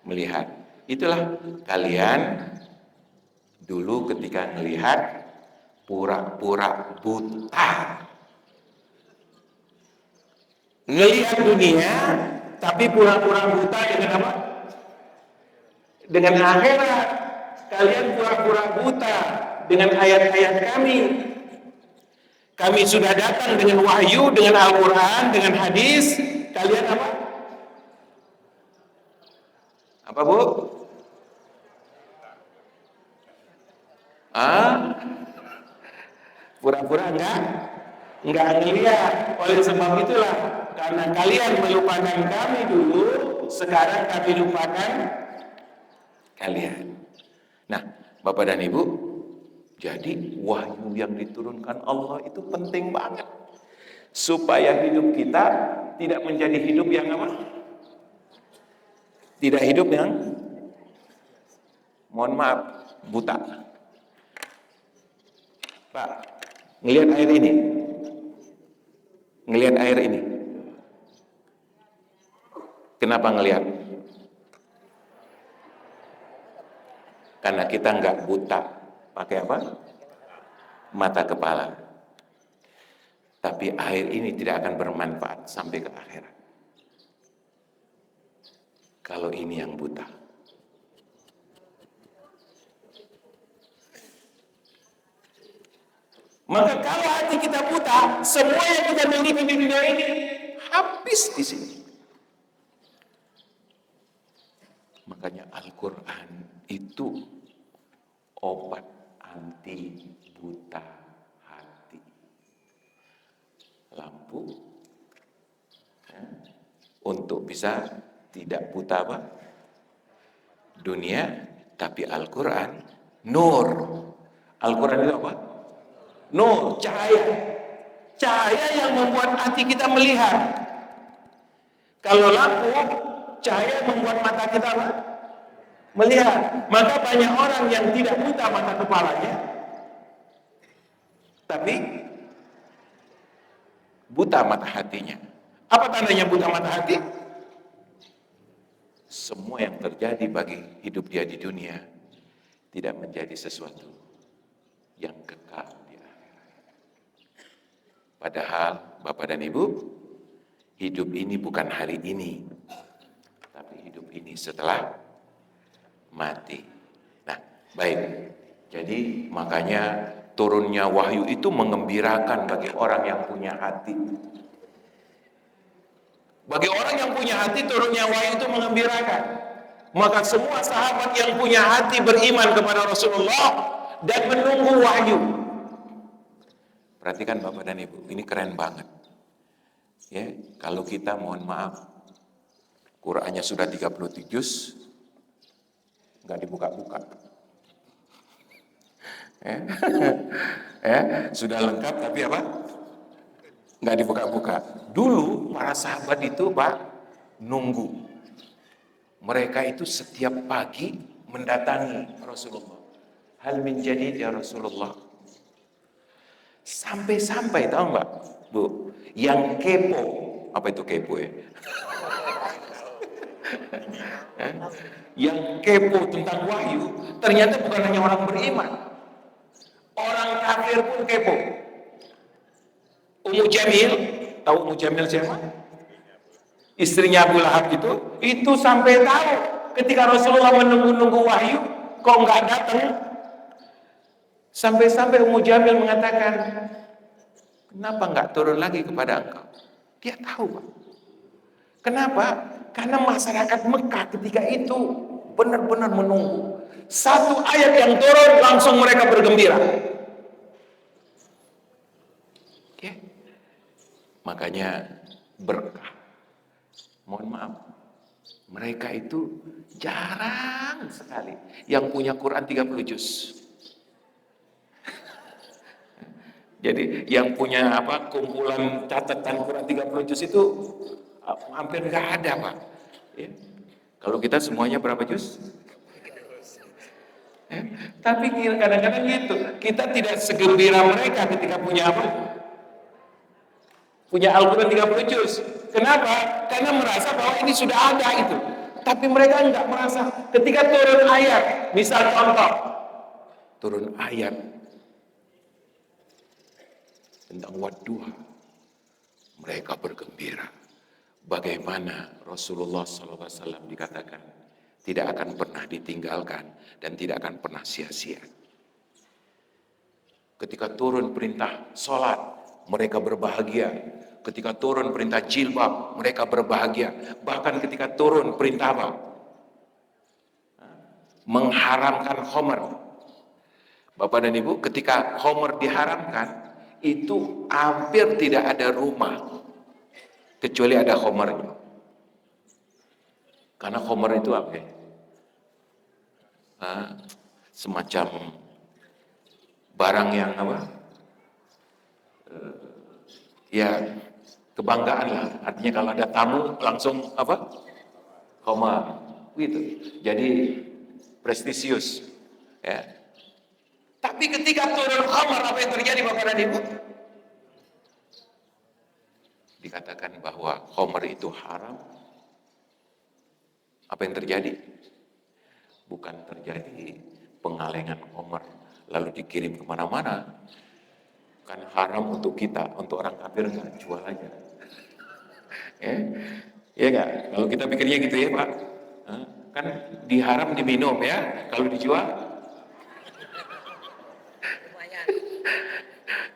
Melihat. Itulah kalian dulu ketika melihat pura-pura buta. Ngelihat dunia, tapi pura-pura buta dengan apa? Dengan akhirat. Kalian pura-pura buta dengan ayat-ayat kami. Kami sudah datang dengan wahyu, dengan Al-Quran, dengan hadis. Kalian apa? Apa, Bu? Pura-pura enggak ngelihat. Oleh sebab itulah, karena kalian melupakan kami dulu, sekarang kami lupakan kalian. Nah, Bapak dan Ibu, jadi wahyu yang diturunkan Allah itu penting banget. Supaya hidup kita tidak menjadi hidup yang apa? Tidak hidup yang, mohon maaf, buta. Pak, ngelihat air ini. Ngelihat air ini. Kenapa ngelihat? Karena kita nggak buta. Pakai apa? Mata kepala. Tapi air ini tidak akan bermanfaat sampai ke akhirat. Kalau ini yang buta. Maka kalau hati kita buta, semua yang kita miliki di dunia ini habis di sini. Makanya Al-Quran itu obat anti buta hati. Lampu ya, untuk bisa tidak buta apa? Dunia, tapi Al-Quran nur. Al-Quran itu apa? Nur, cahaya. Cahaya yang membuat hati kita melihat. Kalau lampu, cahaya membuat mata kita apa? Melihat. Maka banyak orang yang tidak buta mata kepalanya, tapi buta mata hatinya. Apa tandanya buta mata hati? Semua yang terjadi bagi hidup dia di dunia tidak menjadi sesuatu yang kekal di akhirat. Padahal Bapak dan Ibu, hidup ini bukan hari ini, tapi hidup ini setelah mati. Nah, baik. Jadi makanya turunnya wahyu itu mengembirakan bagi orang yang punya hati. Bagi orang yang punya hati, turunnya wahyu itu mengembirakan. Maka semua sahabat yang punya hati beriman kepada Rasulullah dan menunggu wahyu. Perhatikan Bapak dan Ibu, ini keren banget. Ya, kalau kita mohon maaf Qurannya sudah 30 juz, nggak dibuka-buka. Sudah lengkap tapi apa? Nggak dibuka-buka. Dulu para sahabat itu Pak nunggu. Mereka itu setiap pagi mendatangi Rasulullah. Hal min jadid ya Rasulullah. Sampai-sampai tahu nggak Bu, yang kepo, apa itu kepo ya? Yang kepo tentang wahyu, ternyata bukan hanya orang beriman. Orang kafir pun kepo. Ummu Jamil, tahu Ummu Jamil siapa? Istrinya Abu Lahab itu sampai tahu ketika Rasulullah menunggu-nunggu wahyu, kok nggak datang? Sampai-sampai Ummu Jamil mengatakan, kenapa nggak turun lagi kepada engkau? Dia tahu Pak. Kenapa? Karena masyarakat Mekah ketika itu benar-benar menunggu. Satu ayat yang turun langsung mereka bergembira. Oke. Makanya berkah. Mohon maaf, mereka itu jarang sekali yang punya Quran 30 juz. Jadi yang punya kumpulan catatan Quran 30 juz itu hampir nggak ada Pak. Ya. Kalau kita semuanya berapa juz? Tapi kadang-kadang gitu, kita tidak segembira mereka ketika punya punya Al-Quran 30 juz. Kenapa? Karena merasa bahwa ini sudah ada itu. Tapi mereka enggak merasa. Ketika turun ayat, misal contoh, turun ayat tentang wadduha, mereka bergembira. Bagaimana Rasulullah SAW dikatakan tidak akan pernah ditinggalkan dan tidak akan pernah sia-sia. Ketika turun perintah sholat, mereka berbahagia. Ketika turun perintah jilbab, mereka berbahagia. Bahkan ketika turun perintah mengharamkan khamr. Bapak dan Ibu, ketika khamr diharamkan, itu hampir tidak ada rumah kecuali ada khamrnya. Karena khamr itu apa ya? Semacam barang yang ya kebanggaan lah. Artinya kalau ada tamu langsung khamr gitu. Jadi prestisius ya. Tapi ketika turun khamr, apa yang terjadi Bapak dan Ibu? Dikatakan bahwa khamr itu haram. Apa yang terjadi? Bukan terjadi pengalengan khamr lalu dikirim kemana-mana. Kan haram untuk kita, untuk orang kafir nggak, jual aja. Ya nggak? Kalau kita pikirnya gitu ya Pak, kan diharam diminum ya, kalau dijual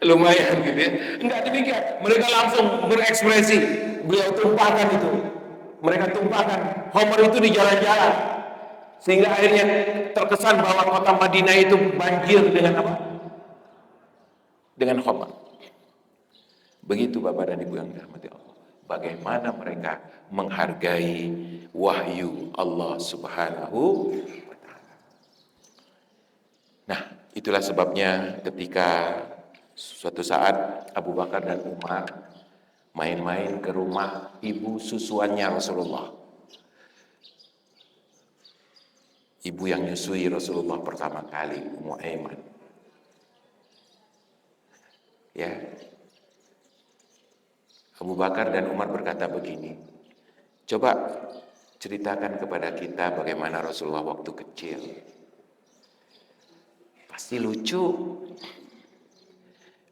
lumayan gitu ya. Enggak demikian, mereka langsung berekspresi, beliau tumpahkan itu, mereka tumpahkan khamr itu di jalan-jalan, sehingga akhirnya terkesan bahwa kota Madinah itu banjir dengan dengan khamr. Begitu Bapak dan Ibu yang dirahmati Allah, bagaimana mereka menghargai wahyu Allah Subhanahu wa Ta'ala. Nah, itulah sebabnya ketika suatu saat Abu Bakar dan Umar main-main ke rumah ibu susuannya Rasulullah, ibu yang nyusui Rasulullah pertama kali, Ummu Aiman. Ya, Abu Bakar dan Umar berkata begini, coba ceritakan kepada kita bagaimana Rasulullah waktu kecil. Pasti lucu,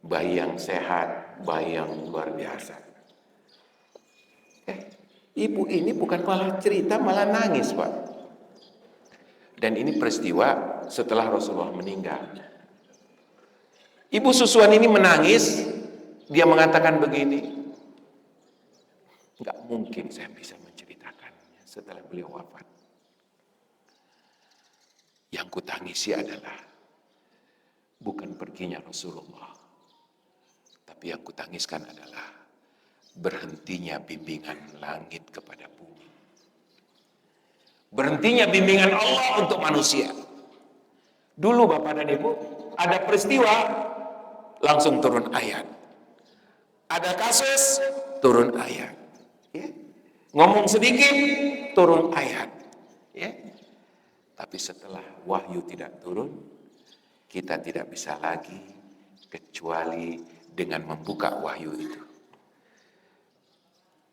bayi yang sehat, bayi yang luar biasa. Ibu ini bukan malah cerita, malah nangis Pak. Dan ini peristiwa setelah Rasulullah meninggal. Ibu susuan ini menangis, dia mengatakan begini, nggak mungkin saya bisa menceritakannya setelah beliau wafat. Yang kutangisi adalah bukan perginya Rasulullah, tapi yang kutangiskan adalah berhentinya bimbingan langit kepada bumi. Berhentinya bimbingan Allah untuk manusia. Dulu Bapak dan Ibu, ada peristiwa, langsung turun ayat. Ada kasus, turun ayat. Ya. Ngomong sedikit, turun ayat. Ya. Tapi setelah wahyu tidak turun, kita tidak bisa lagi kecuali dengan membuka wahyu itu.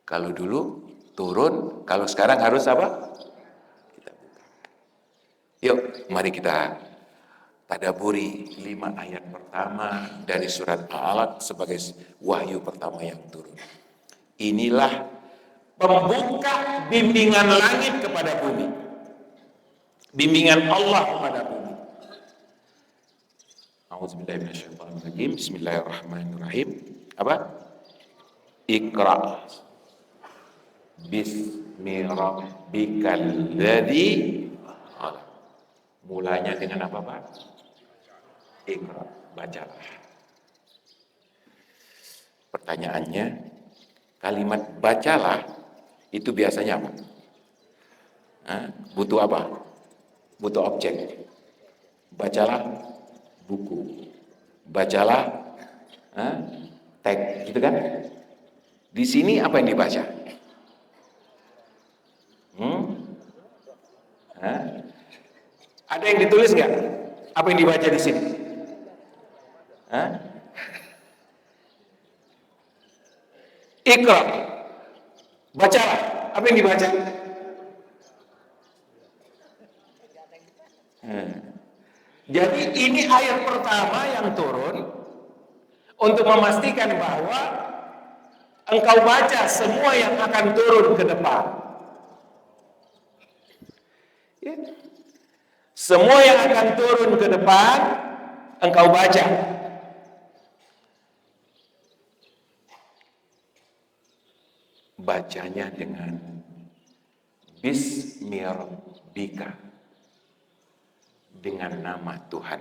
Kalau dulu turun, kalau sekarang harus apa? Kita buka. Yuk, mari kita tadaburi 5 ayat pertama dari surat Al-Alaq sebagai wahyu pertama yang turun. Inilah pembuka bimbingan langit kepada bumi. Bimbingan Allah kepada bumi. A'udzubillahiminasyaitonirrajim. Bismillahirrahmanirrahim. Apa? Iqra. Bismi rabbikal ladzi khalaq. Mulanya dengan apa, Pak? Iqra, bacalah. Pertanyaannya, kalimat bacalah itu biasanya apa? Butuh apa? Butuh objek. Bacalah buku. Bacalah teks, gitu kan? Di sini apa yang dibaca? Ada yang ditulis nggak? Apa yang dibaca di sini? Iqra. Bacalah. Apa yang dibaca? Jadi ini ayat pertama yang turun untuk memastikan bahwa engkau baca semua yang akan turun ke depan. Ya. Semua yang akan turun ke depan engkau baca. Bacanya dengan Bismi Rabbika, dengan nama Tuhan.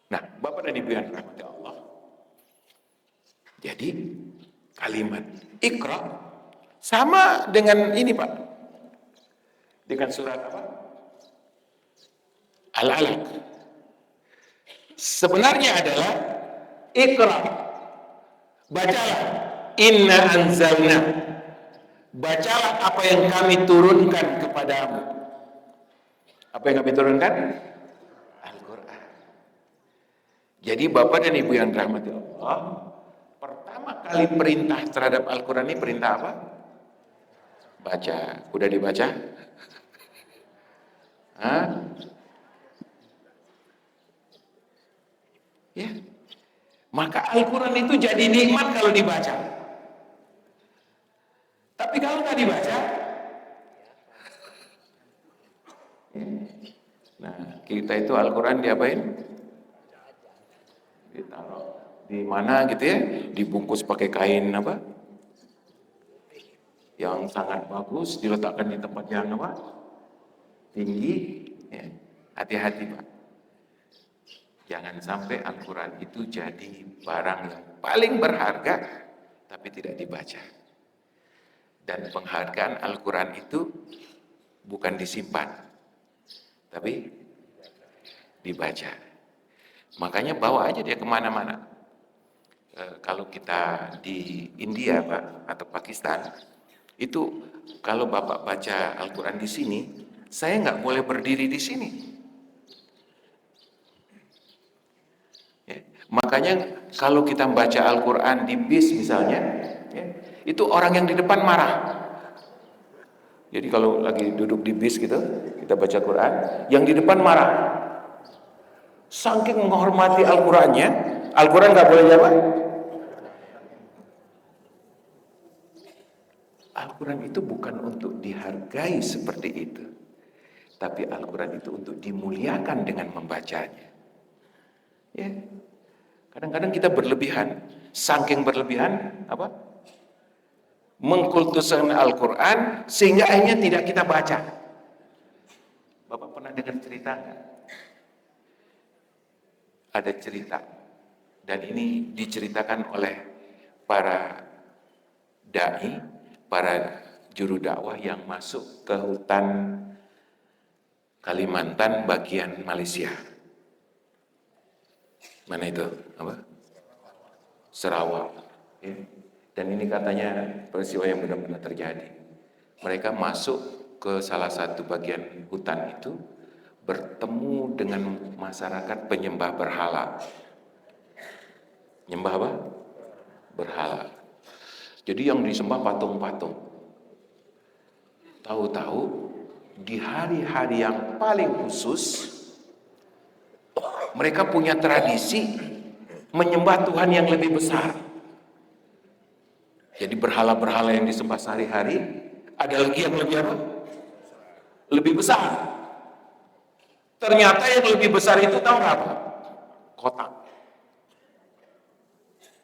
Nah, Bapak dan Ibu yang dirahmati Allah, jadi kalimat Iqra sama dengan ini, Pak, dengan surat apa? Al-Alaq. Sebenarnya adalah Iqra, bacalah, inna anzalna, bacalah apa yang kami turunkan kepadamu. Apa yang kami turunkan? Al-Quran. Jadi Bapak dan Ibu yang dirahmati Allah, pertama kali perintah terhadap Al-Quran ini perintah apa? Baca. Udah dibaca? Ya. Maka Al-Quran itu jadi nikmat kalau dibaca. Tapi kalau nggak dibaca, nah kita itu Al-Quran diapain? Ditaruh di mana gitu ya? Dibungkus pakai kain apa? Yang sangat bagus, diletakkan di tempat yang apa? Tinggi. Ya. Hati-hati, Pak. Jangan sampai Al-Quran itu jadi barang yang paling berharga tapi tidak dibaca. Dan penghargaan Al-Quran itu bukan disimpan, tapi dibaca. Makanya bawa aja dia kemana-mana. Kalau kita di India, Pak, atau Pakistan, itu kalau Bapak baca Al-Quran di sini, saya nggak boleh berdiri di sini. Ya. Makanya kalau kita baca Al-Quran di bis misalnya, ya, itu orang yang di depan marah. Jadi kalau lagi duduk di bis gitu, kita baca Quran, yang di depan marah. Saking menghormati Al-Qurannya, Al-Quran nggak boleh jawab. Al-Quran itu bukan untuk dihargai seperti itu, tapi Al-Quran itu untuk dimuliakan dengan membacanya. Ya, kadang-kadang kita berlebihan, saking berlebihan, apa? Mengkultuskan Al-Quran sehingga akhirnya tidak kita baca. Bapak pernah dengar cerita nggak? Ada cerita, dan ini diceritakan oleh para dai, para juru dakwah yang masuk ke hutan Kalimantan bagian Malaysia. Mana itu? Apa? Sarawak. Ya. Dan ini katanya peristiwa yang benar-benar terjadi. Mereka masuk ke salah satu bagian hutan itu, bertemu dengan masyarakat penyembah berhala. Nyembah apa? Berhala. Jadi yang disembah patung-patung. Tahu-tahu di hari-hari yang paling khusus, mereka punya tradisi menyembah Tuhan yang lebih besar. Jadi berhala-berhala yang disembah sehari-hari, ada lagi yang lebih apa? Lebih besar. Ternyata yang lebih besar itu tahu nggak apa? Kotak.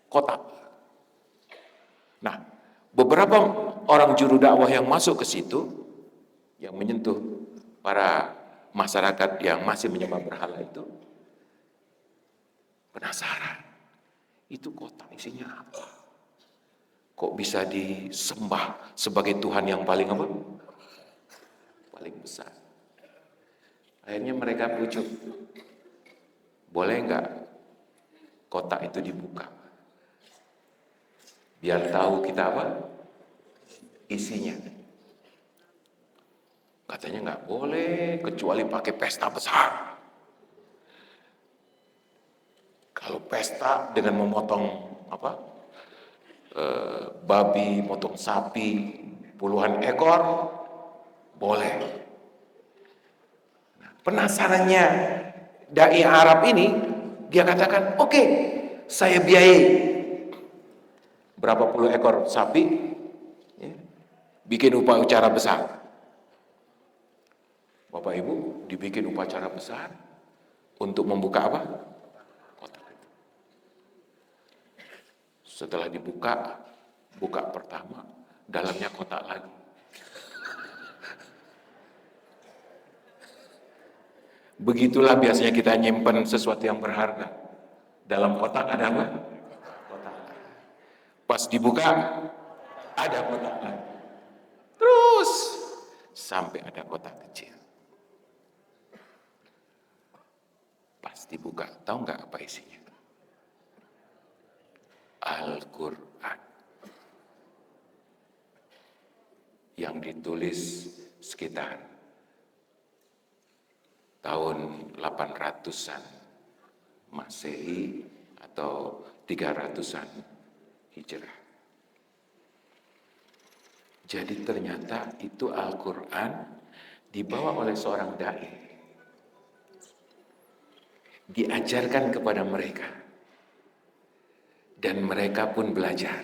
Kotak. Nah, beberapa orang juru dakwah yang masuk ke situ, yang menyentuh para masyarakat yang masih menyembah berhala itu, penasaran. Itu kotak isinya apa? Kok bisa disembah sebagai Tuhan yang paling apa? Paling besar. Akhirnya mereka pujuk, boleh nggak kotak itu dibuka? Biar tahu kita apa? Isinya. Katanya nggak boleh, kecuali pakai pesta besar. Kalau pesta dengan memotong apa? Babi, motong sapi, puluhan ekor, boleh. Penasarannya dai Arab ini, dia katakan, oke, saya biayai berapa puluh ekor sapi, ya, bikin upacara besar. Bapak Ibu, dibikin upacara besar untuk membuka apa? Kotak itu. Setelah dibuka, buka pertama, dalamnya kotak lagi. Begitulah biasanya kita nyimpen sesuatu yang berharga. Dalam kotak ada apa? Kotak. Pas dibuka, ada kotak lagi. Terus sampai ada kotak kecil. Pas dibuka, tahu nggak apa isinya? Al-Quran. Yang ditulis sekitar tahun 800-an Masehi atau 300-an Hijrah. Jadi ternyata itu Al-Quran dibawa oleh seorang dai, diajarkan kepada mereka, dan mereka pun belajar.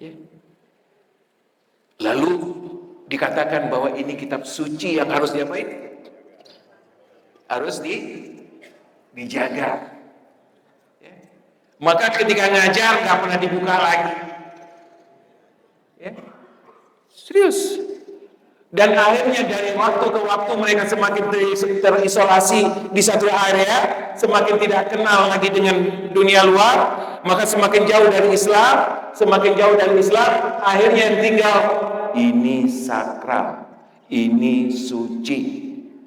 Ya. Lalu dikatakan bahwa ini kitab suci yang harus diapain? Harus dijaga. Ya. Maka ketika ngajar nggak pernah dibuka lagi. Ya. Serius. Dan akhirnya dari waktu ke waktu mereka semakin terisolasi di satu area, semakin tidak kenal lagi dengan dunia luar, maka semakin jauh dari Islam, semakin jauh dari Islam, akhirnya yang tinggal ini sakral, ini suci,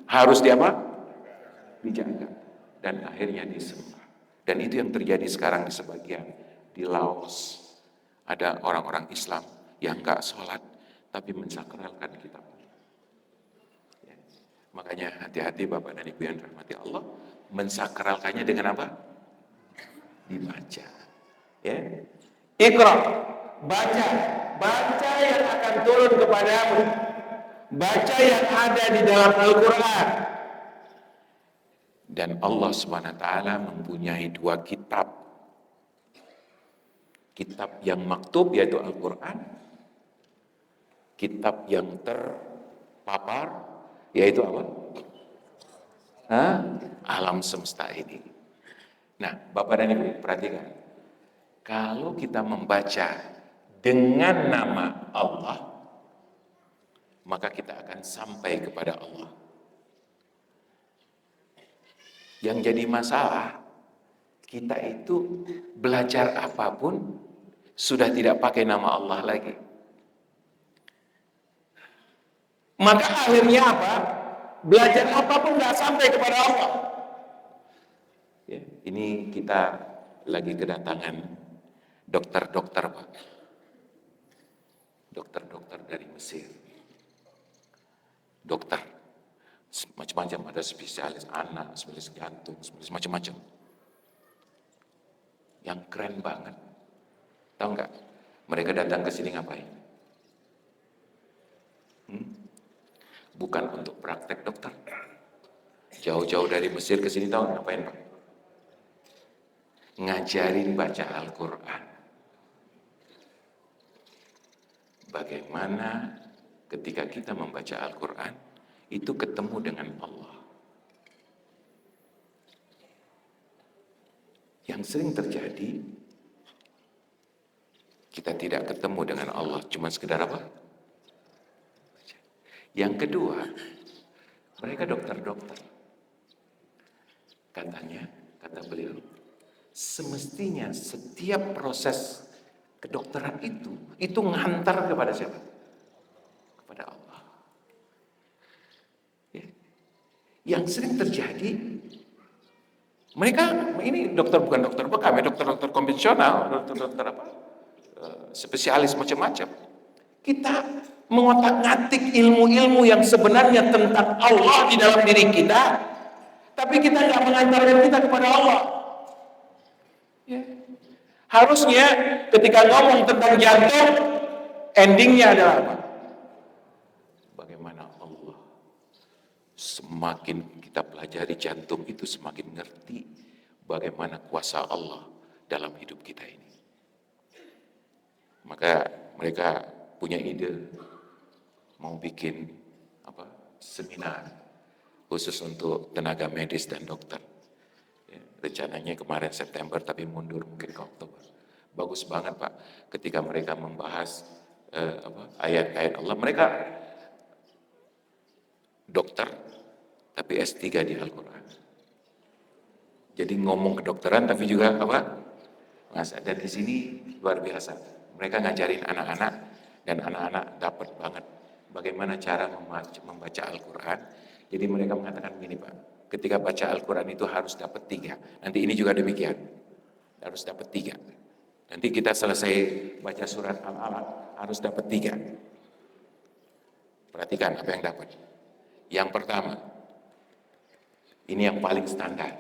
harus dijaga, dan akhirnya disembah. Dan itu yang terjadi sekarang di sebagian di Laos. Ada orang-orang Islam yang gak sholat tapi mensakralkan kitab. Ya. Makanya hati-hati Bapak dan Ibu yang dirahmati Allah, mensakralkannya dengan apa? Dibaca. Ya. Iqra, baca yang akan turun kepadamu, baca yang ada di dalam Al-Quran. Dan Allah SWT mempunyai dua kitab. Kitab yang maktub yaitu Al-Quran, kitab yang terpapar yaitu apa? Alam semesta ini. Nah, Bapak dan Ibu perhatikan, kalau kita membaca dengan nama Allah, maka kita akan sampai kepada Allah. Yang jadi masalah, kita itu belajar apapun sudah tidak pakai nama Allah lagi. Maka akhirnya apa? Belajar apapun nggak sampai kepada Allah. Ya, ini kita lagi kedatangan dokter-dokter, Pak. Dokter-dokter dari Mesir. Dokter macam-macam, ada spesialis anak, spesialis jantung, spesialis macam-macam. Yang keren banget. Tahu nggak? Mereka datang ke sini ngapain? Bukan untuk praktek dokter. Jauh-jauh dari Mesir ke sini tahu ngapain, Pak? Ngajarin baca Al-Quran. Bagaimana ketika kita membaca Al-Quran, itu ketemu dengan Allah. Yang sering terjadi, kita tidak ketemu dengan Allah, cuma sekedar apa? Yang kedua, mereka dokter-dokter. Katanya, kata beliau, semestinya setiap proses kedokteran itu ngantar kepada siapa? Kepada Allah. Ya. Yang sering terjadi, mereka ini dokter bukan dokter bekam, ya, dokter-dokter konvensional, dokter-dokter apa? Spesialis macam-macam. Kita mengotak-ngatik ilmu-ilmu yang sebenarnya tentang Allah di dalam diri kita, tapi kita nggak mengantarkan kita kepada Allah. Ya. Harusnya ketika ngomong tentang jantung, endingnya adalah apa? Bagaimana Allah. Semakin kita pelajari jantung itu, semakin ngerti bagaimana kuasa Allah dalam hidup kita ini. Maka mereka punya ide mau bikin seminar khusus untuk tenaga medis dan dokter. Ya, rencananya kemarin September tapi mundur mungkin ke Oktober. Bagus banget, Pak, ketika mereka membahas ayat-ayat Allah. Mereka dokter tapi S3 di Al-Quran. Jadi ngomong kedokteran tapi juga dan di sini luar biasa. Mereka ngajarin anak-anak dan anak-anak dapat banget bagaimana cara membaca Al-Quran. Jadi mereka mengatakan begini, Pak, ketika baca Al-Quran itu harus dapat 3. Nanti ini juga demikian, harus dapat 3. Nanti kita selesai baca surat Al-Alaq harus dapat 3. Perhatikan apa yang dapat. Yang pertama, ini yang paling standar.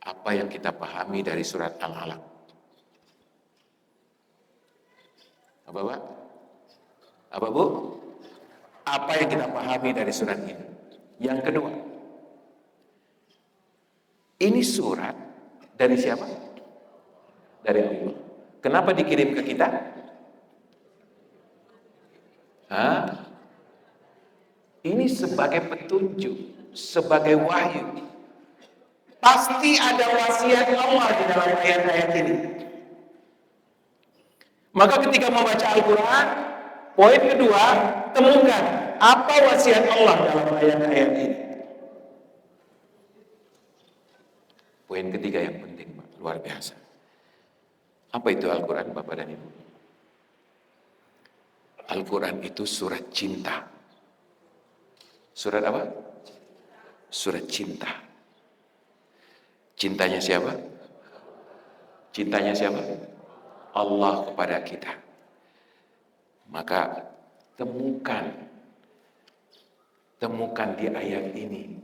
Apa yang kita pahami dari surat Al-Alaq? Apa, Pak? Apa, Bu? Apa yang kita pahami dari surat ini? Yang kedua, ini surat dari siapa? Dari Allah. Kenapa dikirim ke kita? Ini sebagai petunjuk, sebagai wahyu. Pasti ada wasiat Allah di dalam ayat-ayat ini. Maka ketika membaca Al-Quran, poin kedua, temukan apa wasiat Allah dalam ayat-ayat ini. Poin ketiga yang penting, Pak, luar biasa. Apa itu Al-Quran, Bapak dan Ibu? Al-Quran itu surat cinta. Surat apa? Surat cinta. Cintanya siapa? Cintanya siapa? Allah kepada kita. Maka temukan di ayat ini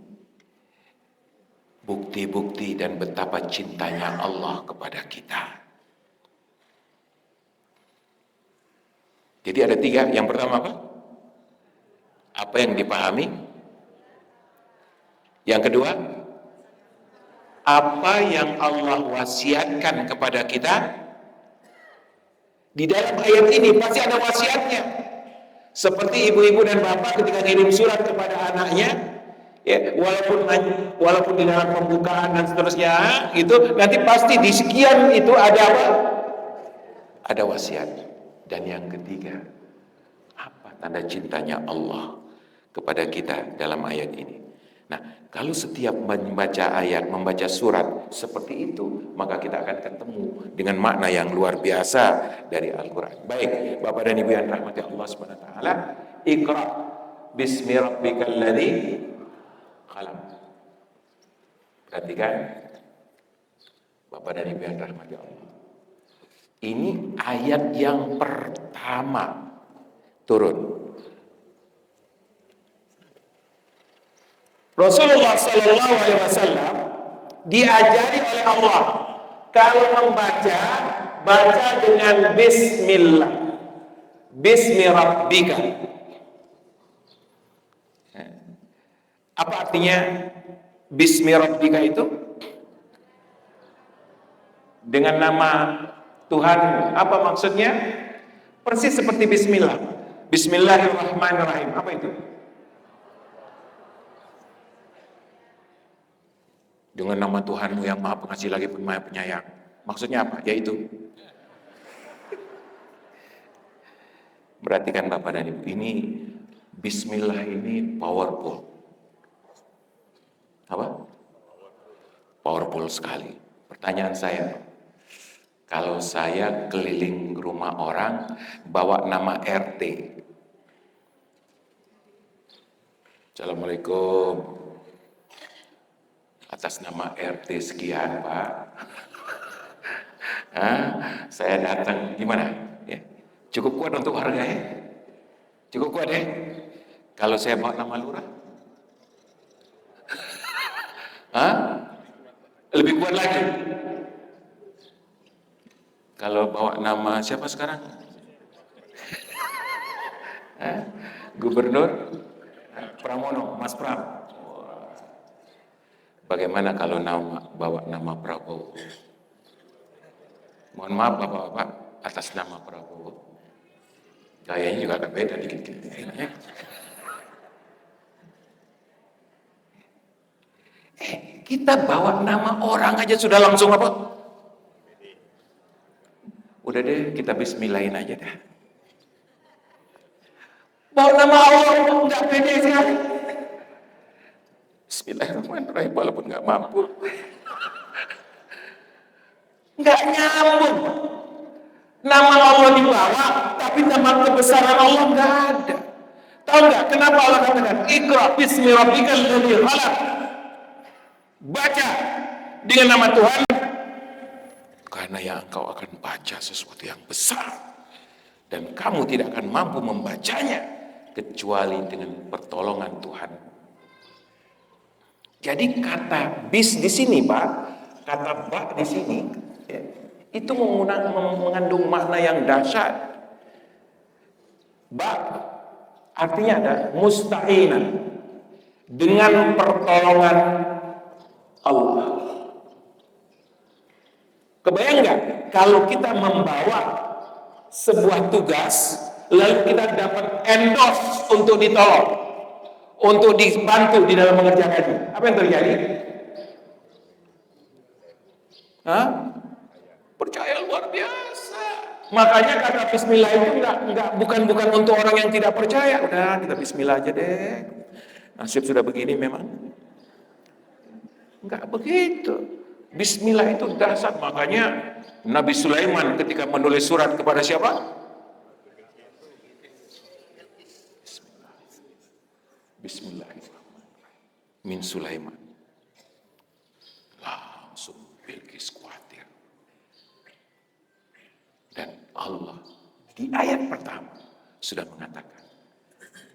bukti-bukti dan betapa cintanya Allah kepada kita. Jadi ada 3. Yang pertama apa? Apa yang dipahami? Yang kedua, apa yang Allah wasiatkan kepada kita? Di dalam ayat ini pasti ada wasiatnya. Seperti ibu-ibu dan bapak ketika ngirim surat kepada anaknya, ya, walaupun di dalam pembukaan dan seterusnya, itu nanti pasti di sekian itu ada apa? Ada wasiat. Dan yang ketiga, apa tanda cintanya Allah kepada kita dalam ayat ini? Nah, kalau setiap membaca ayat, membaca surat seperti itu, maka kita akan ketemu dengan makna yang luar biasa dari Al-Quran. Baik, Bapak dan Ibu yang rahmati Allah SWT, Iqra, Bismi rabbikal ladzi khalaq. Perhatikan Bapak dan Ibu yang dirahmati Allah. Ini ayat yang pertama turun. Rasulullah Sallallahu Alaihi Wasallam diajari oleh Allah kalau membaca, baca dengan Bismillah, Bismi Rabbika. Apa artinya Bismi Rabbika itu? Dengan nama Tuhan. Apa maksudnya? Persis seperti Bismillah. Bismillahirrahmanirrahim. Apa itu? Dengan nama Tuhanmu yang Maha Pengasih lagi Maha Penyayang. Maksudnya apa? Yaitu perhatikan Bapak dan Ibu, ini Bismillah ini powerful. Apa? Powerful sekali. Pertanyaan saya, kalau saya keliling rumah orang bawa nama RT, Assalamualaikum, atas nama RT sekian Pak, saya datang, gimana? Ya. Cukup kuat untuk harga ya? Cukup kuat ya? Kalau saya bawa nama lurah? Lebih kuat lagi? Kalau bawa nama siapa sekarang? Gubernur Pramono, Mas Pram. Bagaimana kalau bawa nama Prabowo? Mohon maaf Bapak-bapak, atas nama Prabowo. Gayanya juga agak beda dikit-dikit. Kita bawa nama orang aja sudah langsung apa? Udah deh, kita bismillahin aja dah. Bawa nama Allah enggak pede sekali. Bismillahirrahmanirrahim, walaupun nggak mampu. Nggak nyambung. Nama Allah dibawa, tapi nama kebesaran Allah nggak ada. Tahu nggak kenapa Allah katakan Iqra bismi rabbikal ladzi khalaq? Baca dengan nama Tuhan, karena yang engkau akan baca sesuatu yang besar dan kamu tidak akan mampu membacanya kecuali dengan pertolongan Tuhan. Jadi kata bis di sini Pak, kata ba di sini ya, itu mengandung makna yang dahsyat. Ba artinya ada musta'inan, dengan pertolongan Allah. Kebayang nggak kalau kita membawa sebuah tugas lalu kita dapat endorse untuk ditolong, untuk dibantu di dalam mengerjakannya, apa yang terjadi? Percaya luar biasa. Makanya kata Bismillah itu bukan untuk orang yang tidak percaya. Udah kita Bismillah aja deh. Nasib sudah begini memang. Enggak begitu. Bismillah itu dahsyat. Makanya Nabi Sulaiman ketika menulis surat kepada siapa? Bismillahirrahmanirrahim. Min Sulaiman. Langsung Bilqis khawatir. Dan Allah di ayat pertama sudah mengatakan,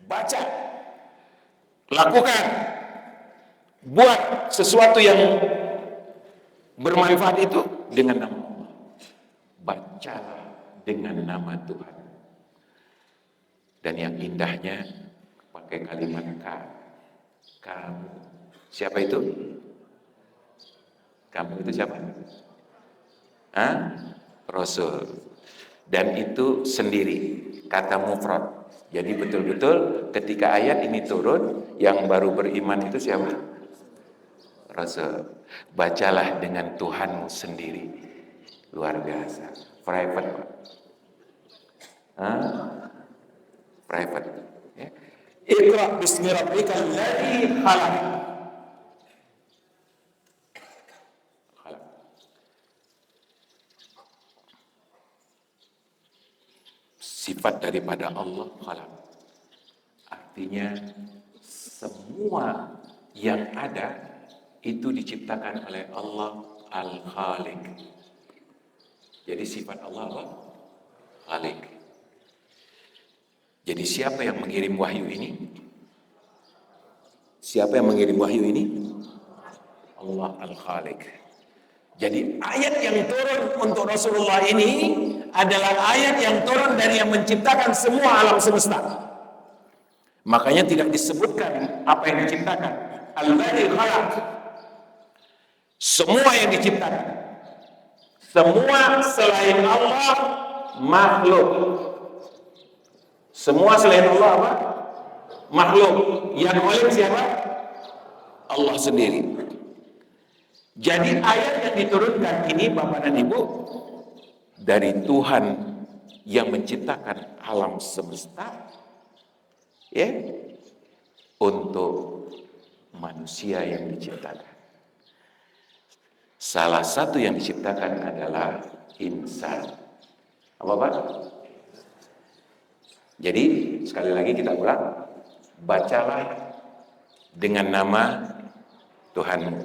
baca, lakukan, buat sesuatu yang bermanfaat itu dengan nama Allah. Bacalah dengan nama Tuhan. Dan yang indahnya pakai kalimat kamu. Siapa itu? Kamu itu siapa? Rasul. Dan itu sendiri, kata mufrad. Jadi betul-betul ketika ayat ini turun, yang baru beriman itu siapa? Rasul. Bacalah dengan Tuhanmu sendiri. Luar biasa. Private, Pak. Private. Ya. Iqra bismi rabbikal ladzi khalaq. Sifat daripada Allah khalaq. Artinya semua yang ada itu diciptakan oleh Allah Al-Khaliq. Jadi sifat Allah apa? Khaliq. Jadi siapa yang mengirim wahyu ini? Siapa yang mengirim wahyu ini? Allah Al-Khaliq. Jadi ayat yang turun untuk Rasulullah ini adalah ayat yang turun dari yang menciptakan semua alam semesta. Makanya tidak disebutkan apa yang diciptakan. Alladzi khalaq. Semua yang diciptakan. Semua selain Allah makhluk. Semua selain Allah apa? Makhluk. Yang oleh siapa? Allah sendiri. Jadi ayat yang diturunkan ini Bapak dan Ibu dari Tuhan yang menciptakan alam semesta ya untuk manusia yang diciptakan. Salah satu yang diciptakan adalah insan. Apa Pak? Jadi sekali lagi kita ulang, bacalah dengan nama Tuhanmu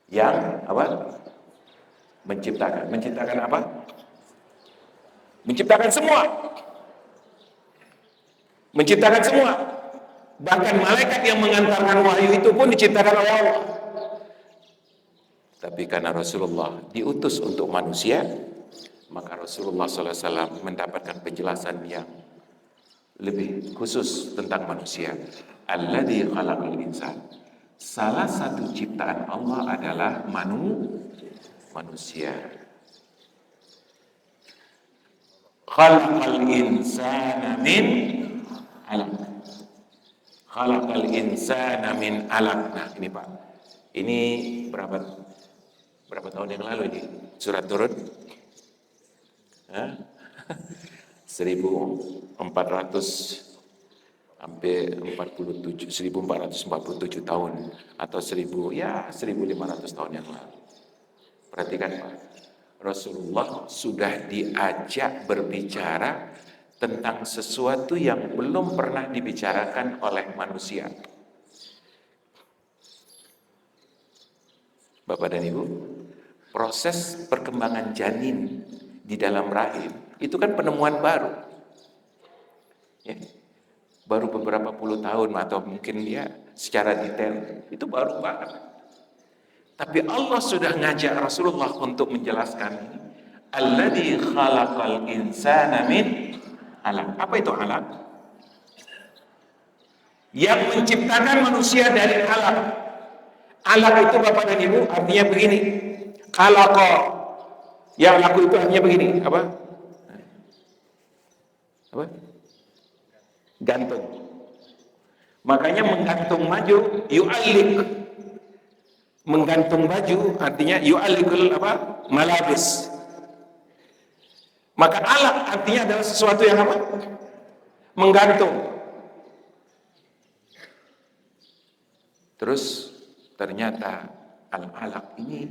yang apa? Menciptakan. Menciptakan apa? Menciptakan semua. Menciptakan semua. Bahkan malaikat yang mengantarkan wahyu itu pun diciptakan oleh Allah. Tapi karena Rasulullah diutus untuk manusia, maka Rasulullah SAW mendapatkan penjelasan yang lebih khusus tentang manusia. Alladzi khalaqal insan. Salah satu ciptaan Allah adalah manusia. Khalaqal insana min 'alaq. Khalaqal insana min 'alaq. Nah, ini Pak. Ini berapa tahun yang lalu ini surat turun? 1400 hampir 1447 tahun atau 1500 tahun yang lalu. Perhatikan Pak, Rasulullah sudah diajak berbicara tentang sesuatu yang belum pernah dibicarakan oleh manusia. Bapak dan Ibu, proses perkembangan janin di dalam rahim itu kan penemuan baru. Ya. Baru beberapa puluh tahun atau mungkin ya secara detail itu baru banget. Tapi Allah sudah ngajak Rasulullah untuk menjelaskan ini. Alladzi khalaqal insana min 'alaq. Apa itu 'alaq? Yang menciptakan manusia dari 'alaq. 'Alaq itu Bapak dan Ibu artinya begini. Khalaqa. Yang laku itu artinya begini, apa? Apa? Gantung. Makanya menggantung maju yu'allik. Menggantung baju artinya yu'allikul apa? Malabis. Maka alaq artinya adalah sesuatu yang apa? Menggantung. Terus ternyata al-alaq ini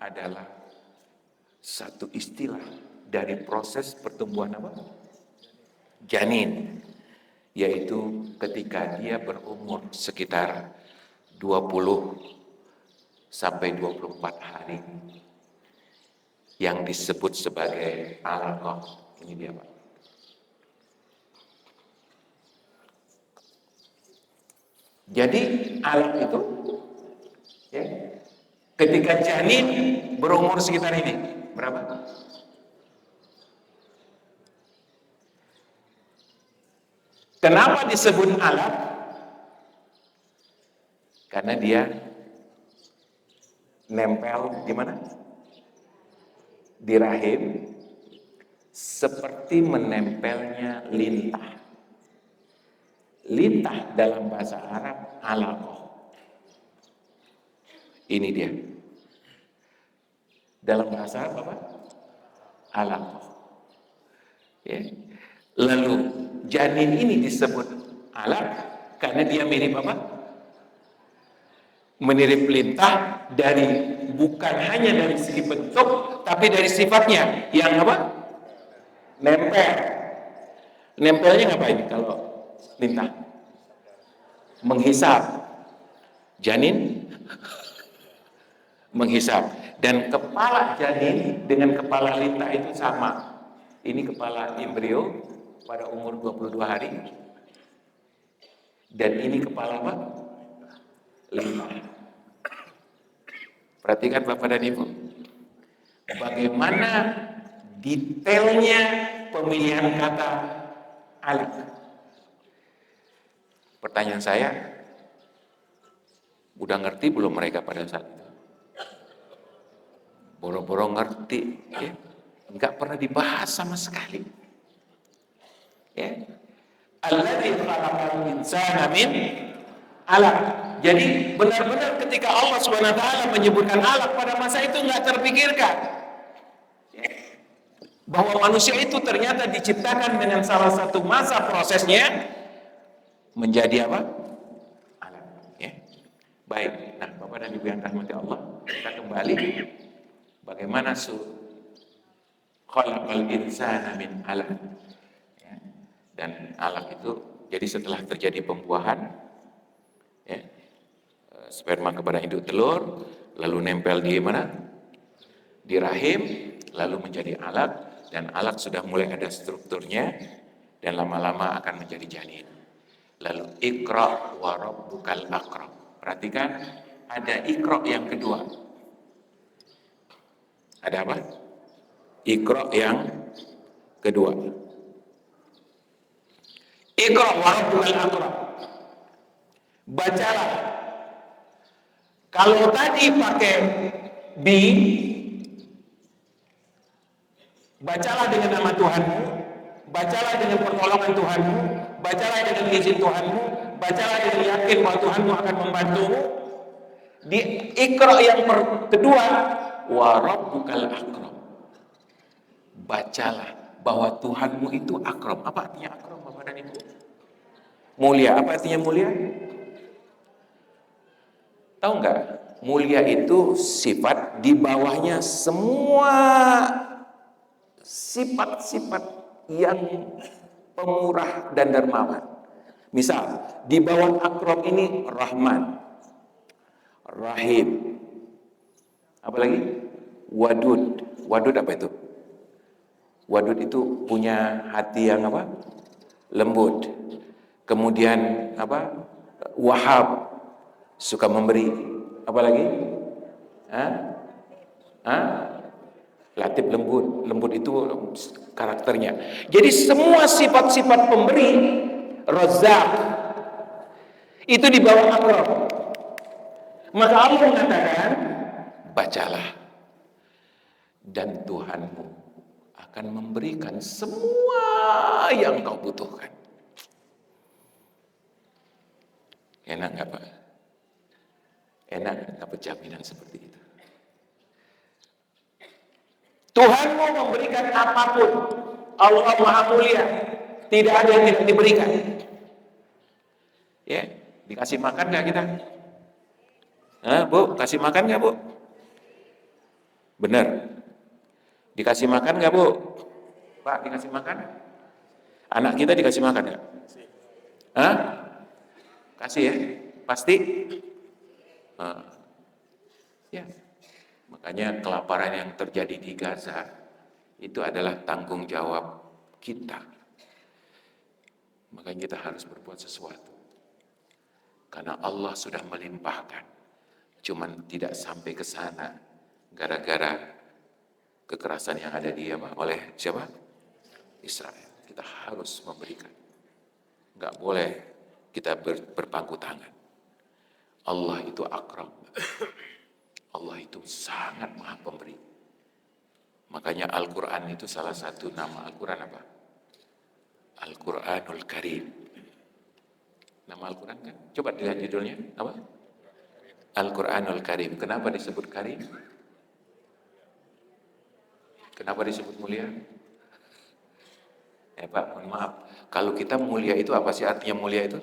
adalah satu istilah dari proses pertumbuhan apa? Janin. Yaitu ketika dia berumur sekitar 20 sampai 24 hari yang disebut sebagai alaqah. Ini dia Pak. Jadi alaq itu ya, ketika janin berumur sekitar ini berapa? Kenapa disebut alaq? Karena dia nempel di mana? Di rahim, seperti menempelnya lintah. Lintah dalam bahasa Arab alaqah. Ini dia. Dalam bahasa Arab apa? Alaqah. Ya. Lalu janin ini disebut alaq karena dia mirip apa? Mirip lintah dari bukan hanya dari segi bentuk tapi dari sifatnya yang apa? Nempel. Nempelnya ngapain kalau lintah? menghisap. Janin menghisap. Dan kepala janin dengan kepala lintah itu sama. Ini kepala embrio pada umur 22 hari. Dan ini kepala apa? Lintah. Perhatikan Bapak dan Ibu. Bagaimana detailnya pemilihan kata alif. Pertanyaan saya, udah ngerti belum mereka pada saat itu? Boro-boro ngerti, ya? Enggak pernah dibahas sama sekali. Ya. Alladzi khalaqal insana min 'alaq. Jadi benar-benar ketika Allah Subhanahu wa taala menyebutkan alaq pada masa itu enggak terpikirkan. Ya. Bahwa manusia itu ternyata diciptakan dengan salah satu masa prosesnya menjadi apa? Alaq. Ya. Baik. Nah, Bapak dan Ibu yang rahmati Allah, kita kembali bagaimana khalaqal insana min 'alaq. Ya. Dan alaq itu jadi setelah terjadi pembuahan, ya, sperma kepada induk telur, lalu nempel di mana? Di rahim, lalu menjadi alaq, dan alaq sudah mulai ada strukturnya dan lama-lama akan menjadi janin. Lalu iqra wa rabbukal akram. Perhatikan, ada iqra yang kedua. Ada apa? Iqra yang kedua. Iqra wa rabbukal akram. Bacalah. Kalau tadi pakai bi, bacalah dengan nama Tuhanmu, bacalah dengan pertolongan Tuhanmu, bacalah dengan izin Tuhanmu, bacalah dengan yakin bahwa Tuhanmu akan membantumu. Di Iqra yang kedua, wa rabbukal akram. Bacalah bahwa Tuhanmu itu akram. Apa artinya akram, Bapak dan Ibu? Mulia. Apa artinya mulia? Tahu nggak? Mulia itu sifat di bawahnya semua sifat-sifat yang pemurah dan dermawan. Misal, di bawah akram ini Rahman, Rahim, apa lagi? Wadud. Wadud apa itu? Wadud itu punya hati yang apa? Lembut. Kemudian apa? Wahab, suka memberi. Apa lagi? Latif, lembut. Lembut itu karakternya. Jadi semua sifat-sifat pemberi, Razzaq, itu di bawah akram. Maka Allah mengatakan, bacalah, dan Tuhanmu akan memberikan semua yang kau butuhkan. Enak nggak Pak? Enak dapat jaminan seperti itu. Tuhanmu memberikan apapun. Allah Maha Mulia, tidak ada yang tidak diberikan. Ya, dikasih makan nggak kita? Bu, kasih makan nggak Bu? Benar. Dikasih makan nggak Bu? Pak, dikasih makan? Anak kita dikasih makan nggak? Kasih ya? Pasti? Ya. Makanya kelaparan yang terjadi di Gaza itu adalah tanggung jawab kita. Makanya kita harus berbuat sesuatu. Karena Allah sudah melimpahkan. Cuman tidak sampai ke sana gara-gara kekerasan yang ada di oleh siapa? Israel. Kita harus memberikan. Enggak boleh kita berpangku tangan. Allah itu akram. Allah itu sangat maha pemberi. Makanya Al-Quran itu salah satu nama Al-Quran apa? Al-Quranul Karim. Nama Al-Quran kan? Coba dilihat judulnya. Apa? Al-Quranul Karim. Kenapa disebut Karim? Kenapa disebut mulia? Pak, mohon maaf. Kalau kita mulia itu apa sih artinya mulia itu?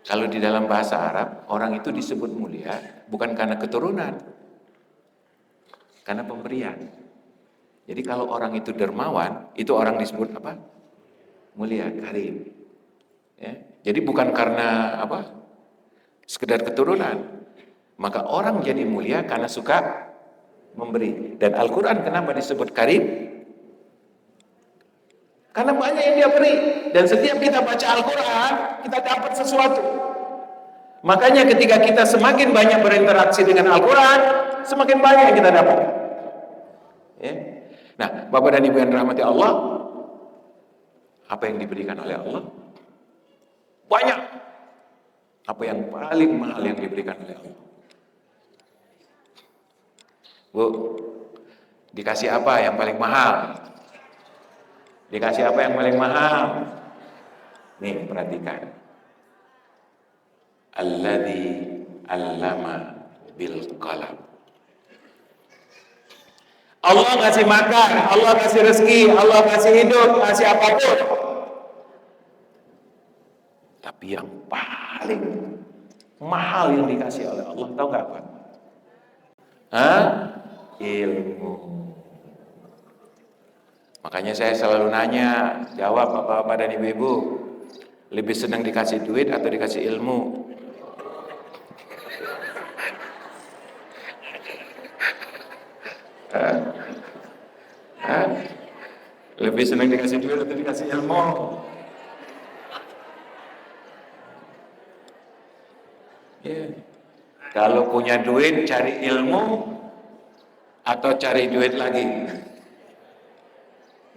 Kalau di dalam bahasa Arab, orang itu disebut mulia bukan karena keturunan, karena pemberian. Jadi kalau orang itu dermawan, itu orang disebut apa? Mulia, karim. Ya. Jadi bukan karena apa? Sekedar keturunan. Maka orang jadi mulia karena suka memberi. Dan Al-Quran kenapa disebut karim? Karena banyak yang dia beri. Dan setiap kita baca Al-Quran, kita dapat sesuatu. Makanya ketika kita semakin banyak berinteraksi dengan Al-Quran, semakin banyak yang kita dapat. Ya. Nah, Bapak dan Ibu yang dirahmati Allah, apa yang diberikan oleh Allah? Banyak. Apa yang paling mahal yang diberikan oleh Allah? Bu, dikasih apa yang paling mahal? Dikasih apa yang paling mahal? Nih, perhatikan. Alladzi 'allama bil qalam. Allah ngasih makan, Allah kasih rezeki, Allah kasih hidup, kasih apapun. Tapi yang paling mahal yang dikasih oleh Allah, tahu nggak apa? Hah? Ilmu. Makanya saya selalu nanya, jawab bapak-bapak dan ibu-ibu, lebih senang dikasih duit atau dikasih ilmu? Lebih senang dikasih duit atau dikasih ilmu? Yeah. Kalau punya duit cari ilmu atau cari duit lagi?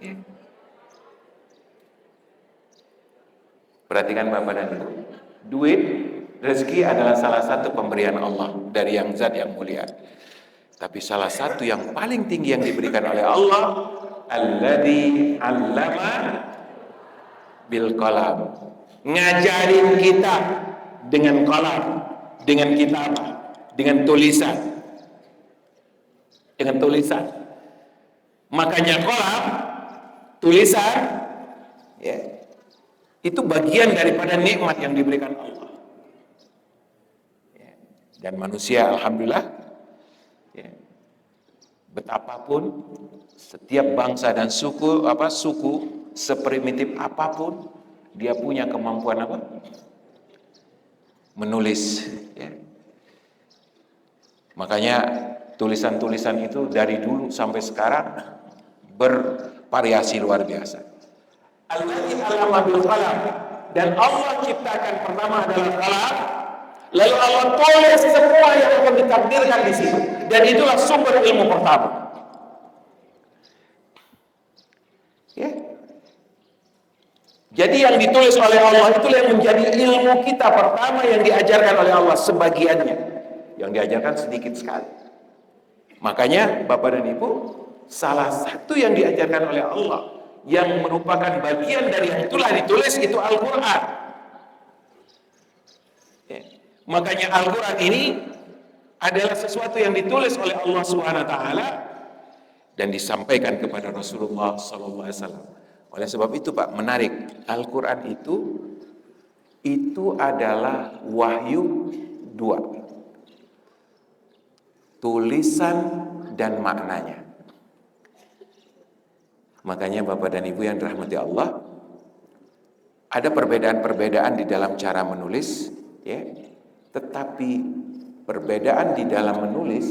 Yeah. Perhatikan Bapak dan Ibu, duit, rezeki adalah salah satu pemberian Allah dari yang zat yang mulia. Tapi salah satu yang paling tinggi yang diberikan oleh Allah, alladzi 'allama bil qalam. Ngajarin kita dengan qalam, dengan kitabah, dengan tulisan. Dengan tulisan. Makanya qalam, tulisan, ya, itu bagian daripada nikmat yang diberikan Allah. Ya. Dan manusia, alhamdulillah, ya, betapapun setiap bangsa dan suku seprimitif apapun, dia punya kemampuan apa? Menulis. Ya. Makanya tulisan-tulisan itu dari dulu sampai sekarang bervariasi luar biasa. Alladzi 'allama bil qalam, dan Allah ciptakan pertama adalah qalam, lalu Allah tulis semua yang akan ditakdirkan di situ, dan itulah sumber ilmu pertama. Ya. Jadi yang ditulis oleh Allah itulah yang menjadi ilmu kita pertama yang diajarkan oleh Allah, sebagiannya yang diajarkan sedikit sekali. Makanya Bapak dan Ibu, salah satu yang diajarkan oleh Allah yang merupakan bagian dari yang itulah ditulis itu Al-Quran. Ya. Makanya Al-Quran ini adalah sesuatu yang ditulis oleh Allah SWT dan disampaikan kepada Rasulullah SAW. Oleh sebab itu Pak, menarik, Al-Quran itu adalah wahyu dua, tulisan dan maknanya. Makanya Bapak dan Ibu yang dirahmati Allah, ada perbedaan-perbedaan di dalam cara menulis, ya. Tetapi perbedaan di dalam menulis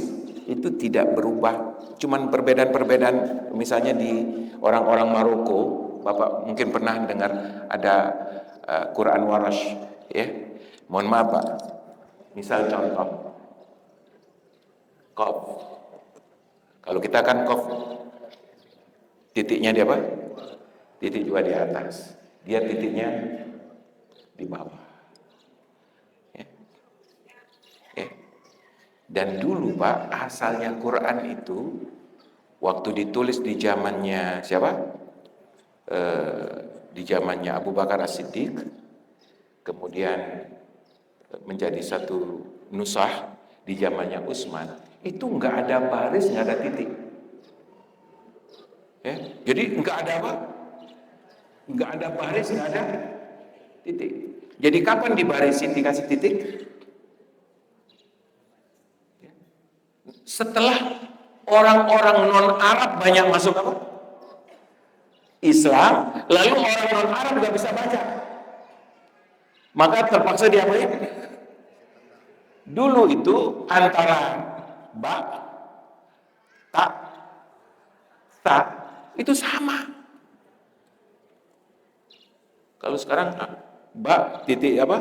itu tidak berubah. Cuman perbedaan-perbedaan, misalnya di orang-orang Maroko, Bapak mungkin pernah dengar ada Quran Warash, ya. Mohon maaf Pak. Misal contoh, Qaf. Kalau kita kan Qaf, titiknya di apa? Titik dua di atas. Dia titiknya di bawah. Ya. Ya. Dan dulu Pak, asalnya Quran itu waktu ditulis di zamannya siapa? Di zamannya Abu Bakar As-Siddiq, kemudian menjadi satu nusah di zamannya Utsman. Itu nggak ada baris, nggak ada titik. Ya, jadi nggak ada apa? Nggak ada baris, nggak ada titik. Jadi kapan dibarisin dikasih titik? Ya. Setelah orang-orang non-Arab banyak masuk apa? Islam, lalu orang non-Arab nggak bisa baca. Maka terpaksa diapain? Dulu itu antara ba, ta, ta itu sama. Kalau sekarang ba titik apa?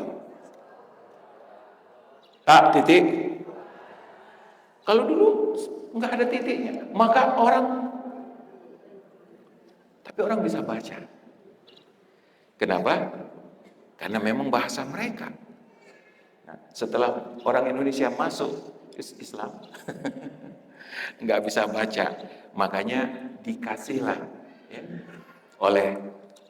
Ta titik. Kalau dulu nggak ada titiknya, maka tapi orang bisa baca. Kenapa? Karena memang bahasa mereka. Nah, setelah orang Indonesia masuk Islam, nggak bisa baca, makanya dikasihlah ya, oleh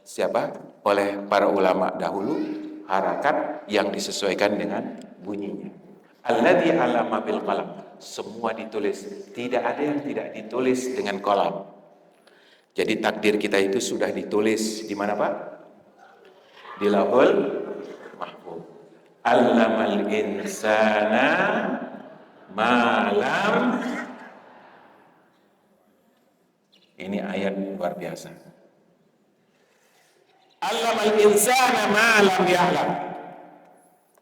siapa? Oleh para ulama dahulu harakat yang disesuaikan dengan bunyinya. Alladzi 'allama bil qalam. Semua ditulis, tidak ada yang tidak ditulis dengan qalam. Jadi takdir kita itu sudah ditulis di mana, Pak? Di Lauhul Mahfuz. Allamal insana ma lam. Ini ayat luar biasa. Allamal insana ma lam ya'lam.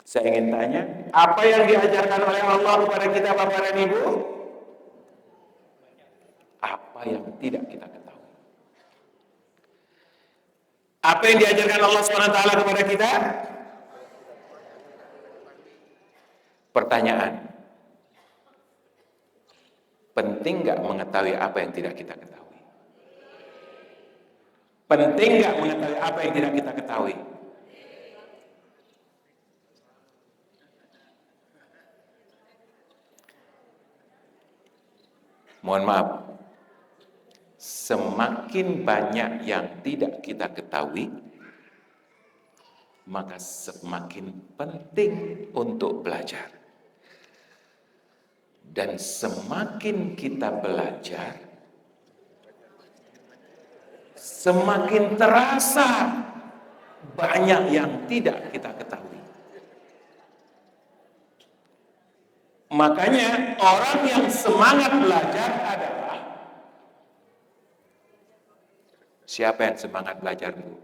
Saya ingin tanya, apa yang diajarkan oleh Allah kepada kita Bapak dan Ibu? Apa yang tidak kita ketahui? Apa yang diajarkan Allah SWT kepada kita? Pertanyaan, penting nggak mengetahui apa yang tidak kita ketahui? Penting nggak mengetahui apa yang tidak kita ketahui? Mohon maaf, semakin banyak yang tidak kita ketahui, maka semakin penting untuk belajar. Dan semakin kita belajar, semakin terasa banyak yang tidak kita ketahui. Makanya orang yang semangat belajar adalah siapa yang semangat belajar, Bu?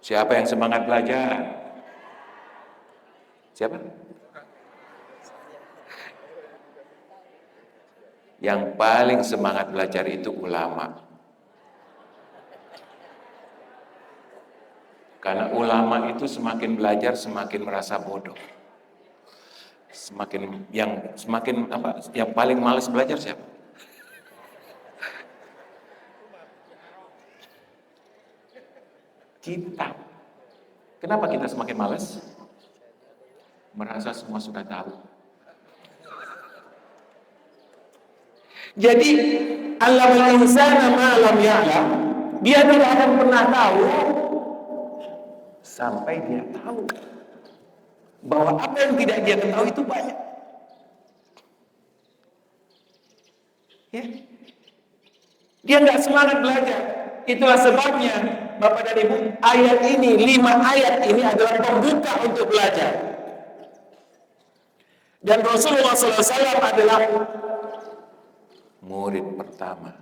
Siapa yang semangat belajar? Siapa? Yang paling semangat belajar itu ulama. Karena ulama itu semakin belajar semakin merasa bodoh. Yang paling malas belajar siapa? Kita. Kenapa kita semakin malas? Merasa semua sudah tahu. Jadi allamal insana ma lam ya'lam, dia tidak akan pernah tahu sampai dia tahu bahwa apa yang tidak dia ketahui itu banyak. Ya. Dia nggak semangat belajar. Itulah sebabnya Bapak dan Ibu, ayat ini, 5 ayat ini adalah pembuka untuk belajar. Dan Rasulullah SAW adalah murid pertama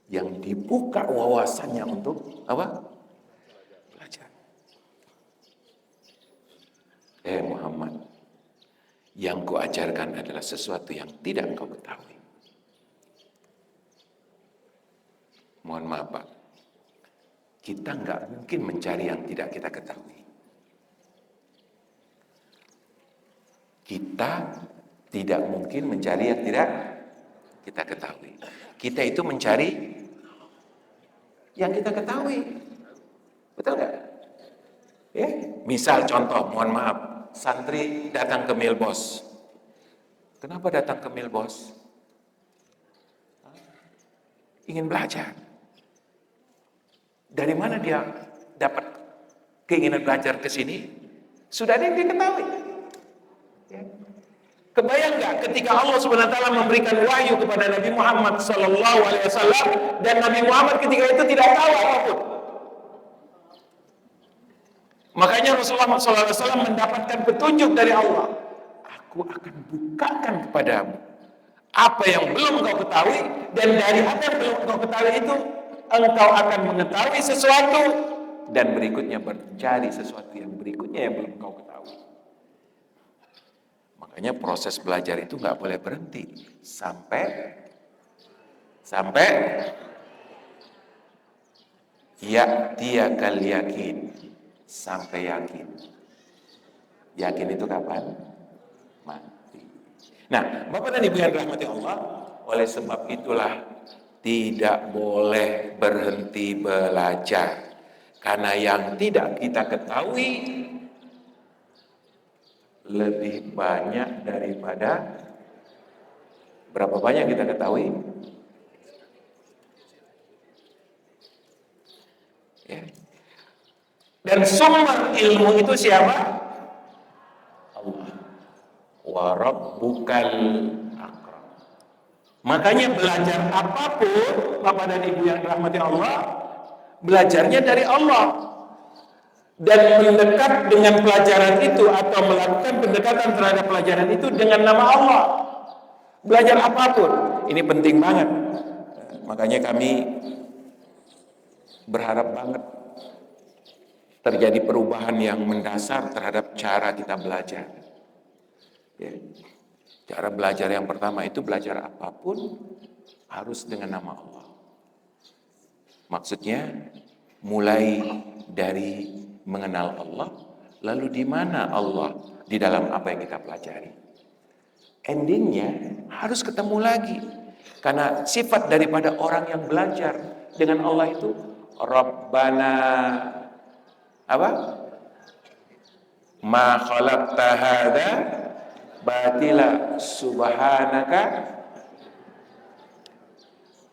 yang dibuka wawasannya untuk apa? Belajar. Muhammad, yang kuajarkan adalah sesuatu yang tidak engkau ketahui. Mohon maaf, Pak, kita nggak mungkin mencari yang tidak kita ketahui. Kita tidak mungkin mencari yang tidak kita ketahui. Kita itu mencari yang kita ketahui. Betul nggak? Ya, misal contoh, mohon maaf, santri datang ke Milbos. Kenapa datang ke Milbos? Ingin belajar. Dari mana dia dapat keinginan belajar ke sini? Sudah ada yang dia ketahui. Ya. Kebayang nggak ketika Allah SWT memberikan wahyu kepada Nabi Muhammad SAW dan Nabi Muhammad ketika itu tidak tahu apapun. Makanya Rasulullah SAW mendapatkan petunjuk dari Allah. Aku akan bukakan kepadamu apa yang belum kau ketahui, dan dari apa yang belum kau ketahui itu engkau akan mengetahui sesuatu dan berikutnya mencari sesuatu yang berikutnya yang belum kau ketahui. Makanya proses belajar itu nggak boleh berhenti sampai ya'tiyakal yakin, sampai yakin. Yakin itu kapan? Mati. Nah, Bapak dan Ibu yang dirahmati Allah, oleh sebab itulah tidak boleh berhenti belajar. Karena yang tidak kita ketahui lebih banyak daripada berapa banyak kita ketahui. Ya. Dan sumber ilmu itu siapa? Allah. Wa rabbukal akram. Makanya belajar apapun, Bapak dan Ibu yang dirahmati Allah, belajarnya dari Allah. Dan mendekat dengan pelajaran itu atau melakukan pendekatan terhadap pelajaran itu dengan nama Allah. Belajar apapun, ini penting banget. Makanya kami berharap banget terjadi perubahan yang mendasar terhadap cara kita belajar. Ya. Cara belajar yang pertama itu belajar apapun harus dengan nama Allah. Maksudnya mulai dari mengenal Allah, lalu di mana Allah di dalam apa yang kita pelajari. Endingnya harus ketemu lagi. Karena sifat daripada orang yang belajar dengan Allah itu Rabbana apa? Ma khalaqta hadza batila subhanaka,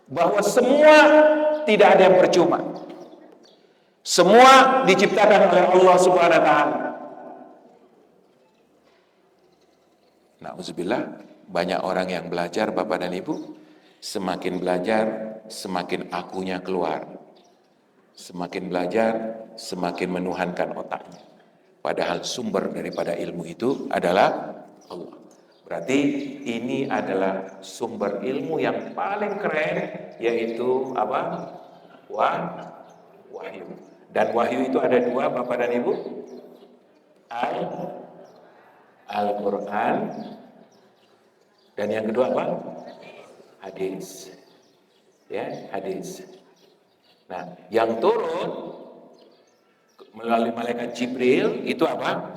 bahwa semua tidak ada yang percuma. Semua diciptakan oleh Allah Subhanahu wa taala. Nauzubillah, banyak orang yang belajar Bapak dan Ibu, semakin belajar semakin akunya keluar. Semakin belajar semakin menuhankan otaknya. Padahal sumber daripada ilmu itu adalah Allah. Berarti ini adalah sumber ilmu yang paling keren, yaitu apa? Wahyu. Dan wahyu itu ada dua, Bapak dan Ibu. Al-Quran. Dan yang kedua apa? Hadis. Ya, hadis. Nah, yang turun melalui malaikat Jibril itu apa?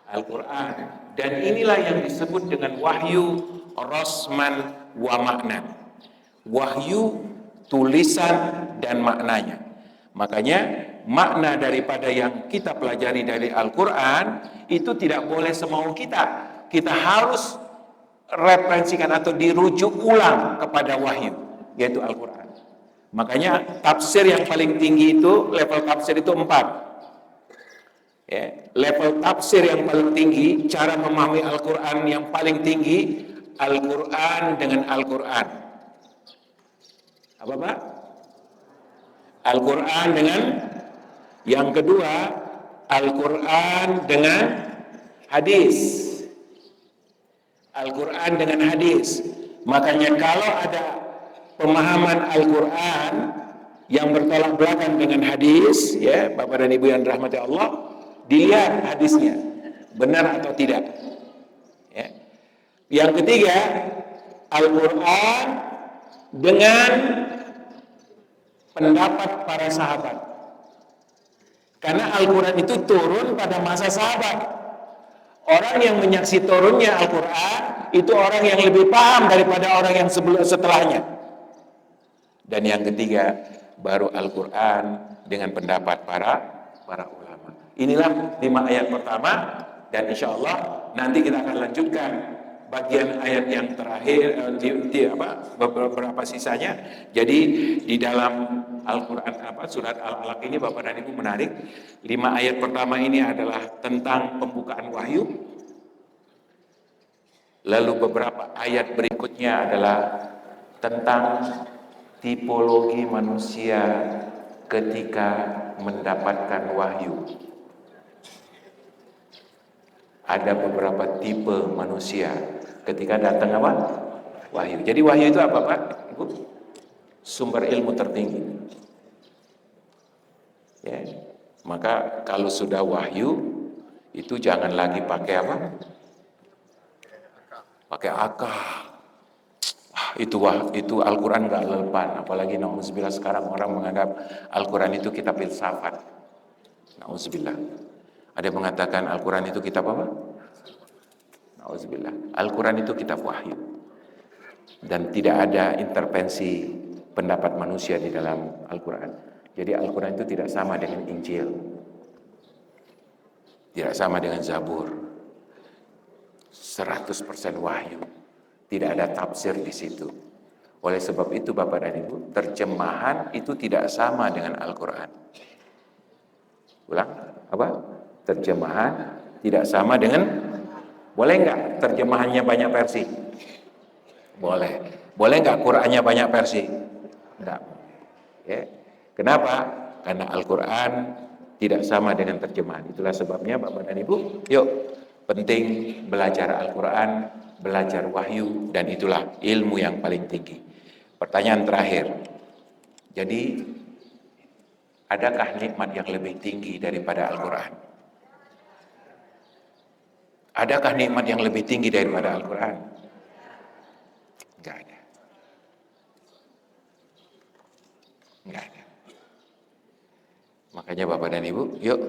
Al-Quran. Dan inilah yang disebut dengan wahyu rasman wa makna. Wahyu tulisan dan maknanya. Makanya makna daripada yang kita pelajari dari Al-Quran itu tidak boleh semau kita. Kita harus referensikan atau dirujuk ulang kepada wahyu, yaitu Al-Quran. Makanya tafsir yang paling tinggi itu, level tafsir itu 4. Ya, level tafsir yang paling tinggi, cara memahami Al-Quran yang paling tinggi, Al-Quran dengan Al-Quran. Apa Pak? Al-Quran dengan, yang kedua Al-Quran dengan hadis. Al-Quran dengan hadis. Makanya kalau ada pemahaman Al-Quran yang bertolak belakang dengan hadis, ya Bapak dan Ibu yang dirahmati Allah, dilihat hadisnya benar atau tidak. Ya. Yang ketiga, Al-Quran dengan pendapat para sahabat. Karena Al-Quran itu turun pada masa sahabat. Orang yang menyaksi turunnya Al-Quran itu orang yang lebih paham daripada orang yang setelahnya. Dan yang ketiga, baru Al-Quran dengan pendapat para ulama. Inilah 5 ayat pertama, dan insya Allah nanti kita akan lanjutkan bagian ayat yang terakhir, beberapa sisanya. Jadi di dalam Al-Quran surat Al-Alaq ini Bapak dan Ibu menarik. 5 ayat pertama ini adalah tentang pembukaan wahyu. Lalu beberapa ayat berikutnya adalah tentang tipologi manusia ketika mendapatkan wahyu. Ada beberapa tipe manusia ketika datang apa? Wahyu. Jadi wahyu itu apa Pak? Ibu? Sumber ilmu tertinggi. Ya. Maka kalau sudah wahyu, itu jangan lagi pakai apa? Pakai akal. Itu Al-Quran nggak relevan. Apalagi na'udzubillah sekarang orang menganggap Al-Quran itu kitab filsafat. Na'udzubillah. Ada yang mengatakan Al-Quran itu kitab apa? Na'udzubillah. Al-Quran itu kitab wahyu. Dan tidak ada intervensi pendapat manusia di dalam Al-Quran. Jadi Al-Quran itu tidak sama dengan Injil. Tidak sama dengan Zabur. 100% wahyu. Tidak ada tafsir di situ. Oleh sebab itu Bapak dan Ibu, terjemahan itu tidak sama dengan Al-Quran. Ulang, apa? Terjemahan tidak sama dengan, boleh nggak terjemahannya banyak versi? Boleh. Boleh nggak Qurannya banyak versi? Enggak. Ya. Kenapa? Karena Al-Quran tidak sama dengan terjemahan. Itulah sebabnya Bapak dan Ibu, yuk penting belajar Al-Quran, belajar wahyu, dan itulah ilmu yang paling tinggi. Pertanyaan terakhir. Jadi, adakah nikmat yang lebih tinggi daripada Al-Quran? Adakah nikmat yang lebih tinggi daripada Al-Quran? Enggak ada. Enggak ada. Makanya Bapak dan Ibu, yuk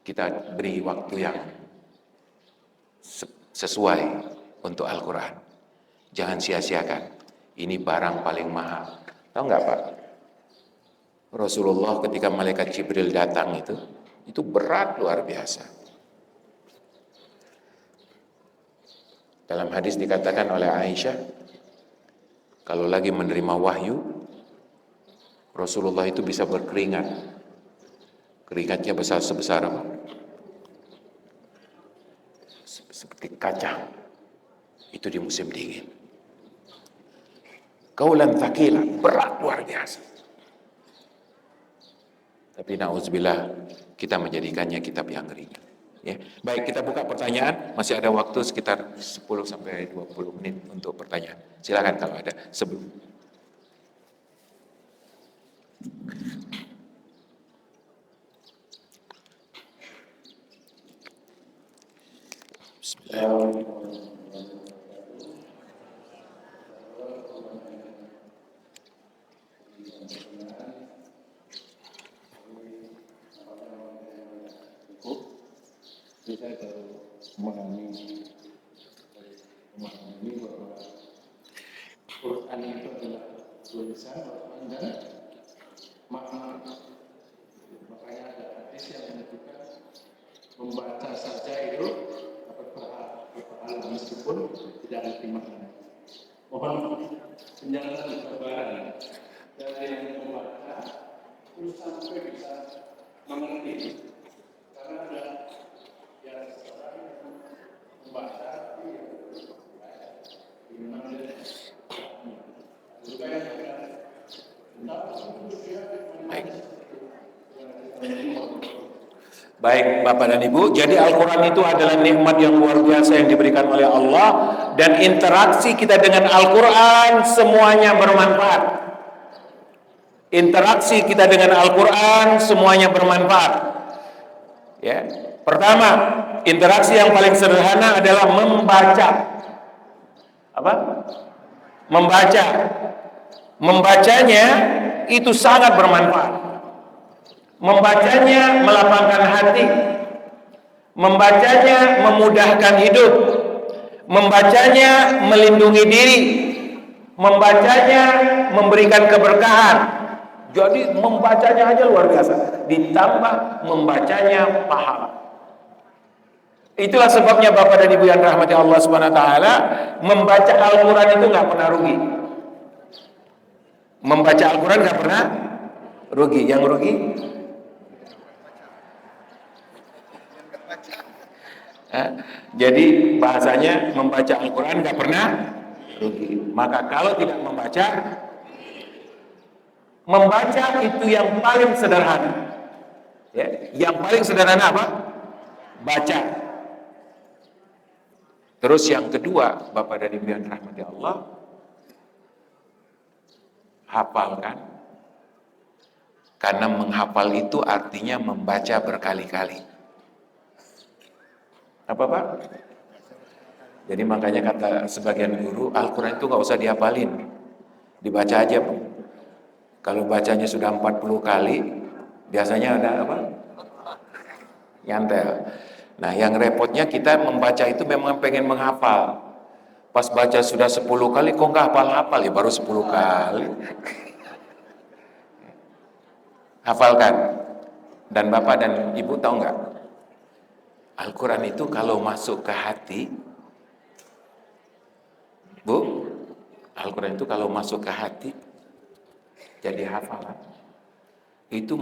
kita beri waktu yang sesuai untuk Al-Quran. Jangan sia-siakan. Ini barang paling mahal. Tahu nggak Pak? Rasulullah ketika malaikat Jibril datang itu berat luar biasa. Dalam hadis dikatakan oleh Aisyah, kalau lagi menerima wahyu, Rasulullah itu bisa berkeringat. Keringatnya besar sebesar apa? Seperti kaca. Itu di musim dingin. Qaulan thaqila, berat luar biasa. Tapi na'udzubillah, kita menjadikannya kitab yang ringan. Ya. Baik, kita buka pertanyaan. Masih ada waktu sekitar 10-20 menit untuk pertanyaan. Silakan kalau ada sebelum. Bismillahirrahmanirrahim. Saya baru memahami bahwa Quran itu adalah tulisan Al-Quran dan makna. Makanya ada hadis yang menunjukkan membaca saja itu dapat berpahala meskipun tidak ada makna. Mohon penjelasan gambaran dari yang membaca terus sampai bisa mengerti, karena ada yang sekarang membaca Baik Bapak dan Ibu, jadi Al-Quran itu adalah nikmat yang luar biasa yang diberikan oleh Allah, dan interaksi kita dengan Al-Quran semuanya bermanfaat. Interaksi kita dengan Al-Quran semuanya bermanfaat. Ya. Pertama, interaksi yang paling sederhana adalah membaca. Apa? Membaca. Membacanya itu sangat bermanfaat. Membacanya melapangkan hati. Membacanya memudahkan hidup. Membacanya melindungi diri. Membacanya memberikan keberkahan. Jadi membacanya aja luar biasa. Ditambah membacanya pahala. Itulah sebabnya Bapak dan Ibu yang rahmati Allah Subhanahu wa taala, membaca Al-Quran itu nggak pernah rugi. Membaca Al-Quran nggak pernah rugi. Yang rugi jadi bahasanya membaca Al-Quran nggak pernah rugi. Maka kalau tidak membaca itu yang paling sederhana. Ya, yang paling sederhana apa? Baca. Terus yang kedua, Bapak dan Ibu yang rahmati Allah, hafalkan. Karena menghafal itu artinya membaca berkali-kali. Apa Pak? Jadi makanya kata sebagian guru, Al-Quran itu nggak usah dihafalin, dibaca aja Pak. Kalau bacanya sudah 40 kali, biasanya ada apa? Nyantel. Nah yang repotnya kita membaca itu memang pengen menghafal. Pas baca sudah 10 kali, kok nggak hafal-hafal ya, baru 10 kali. Hafalkan. Dan Bapak dan Ibu tahu nggak? Al-Quran itu kalau masuk ke hati, Bu, Al-Quran itu kalau masuk ke hati, jadi hafalan, itu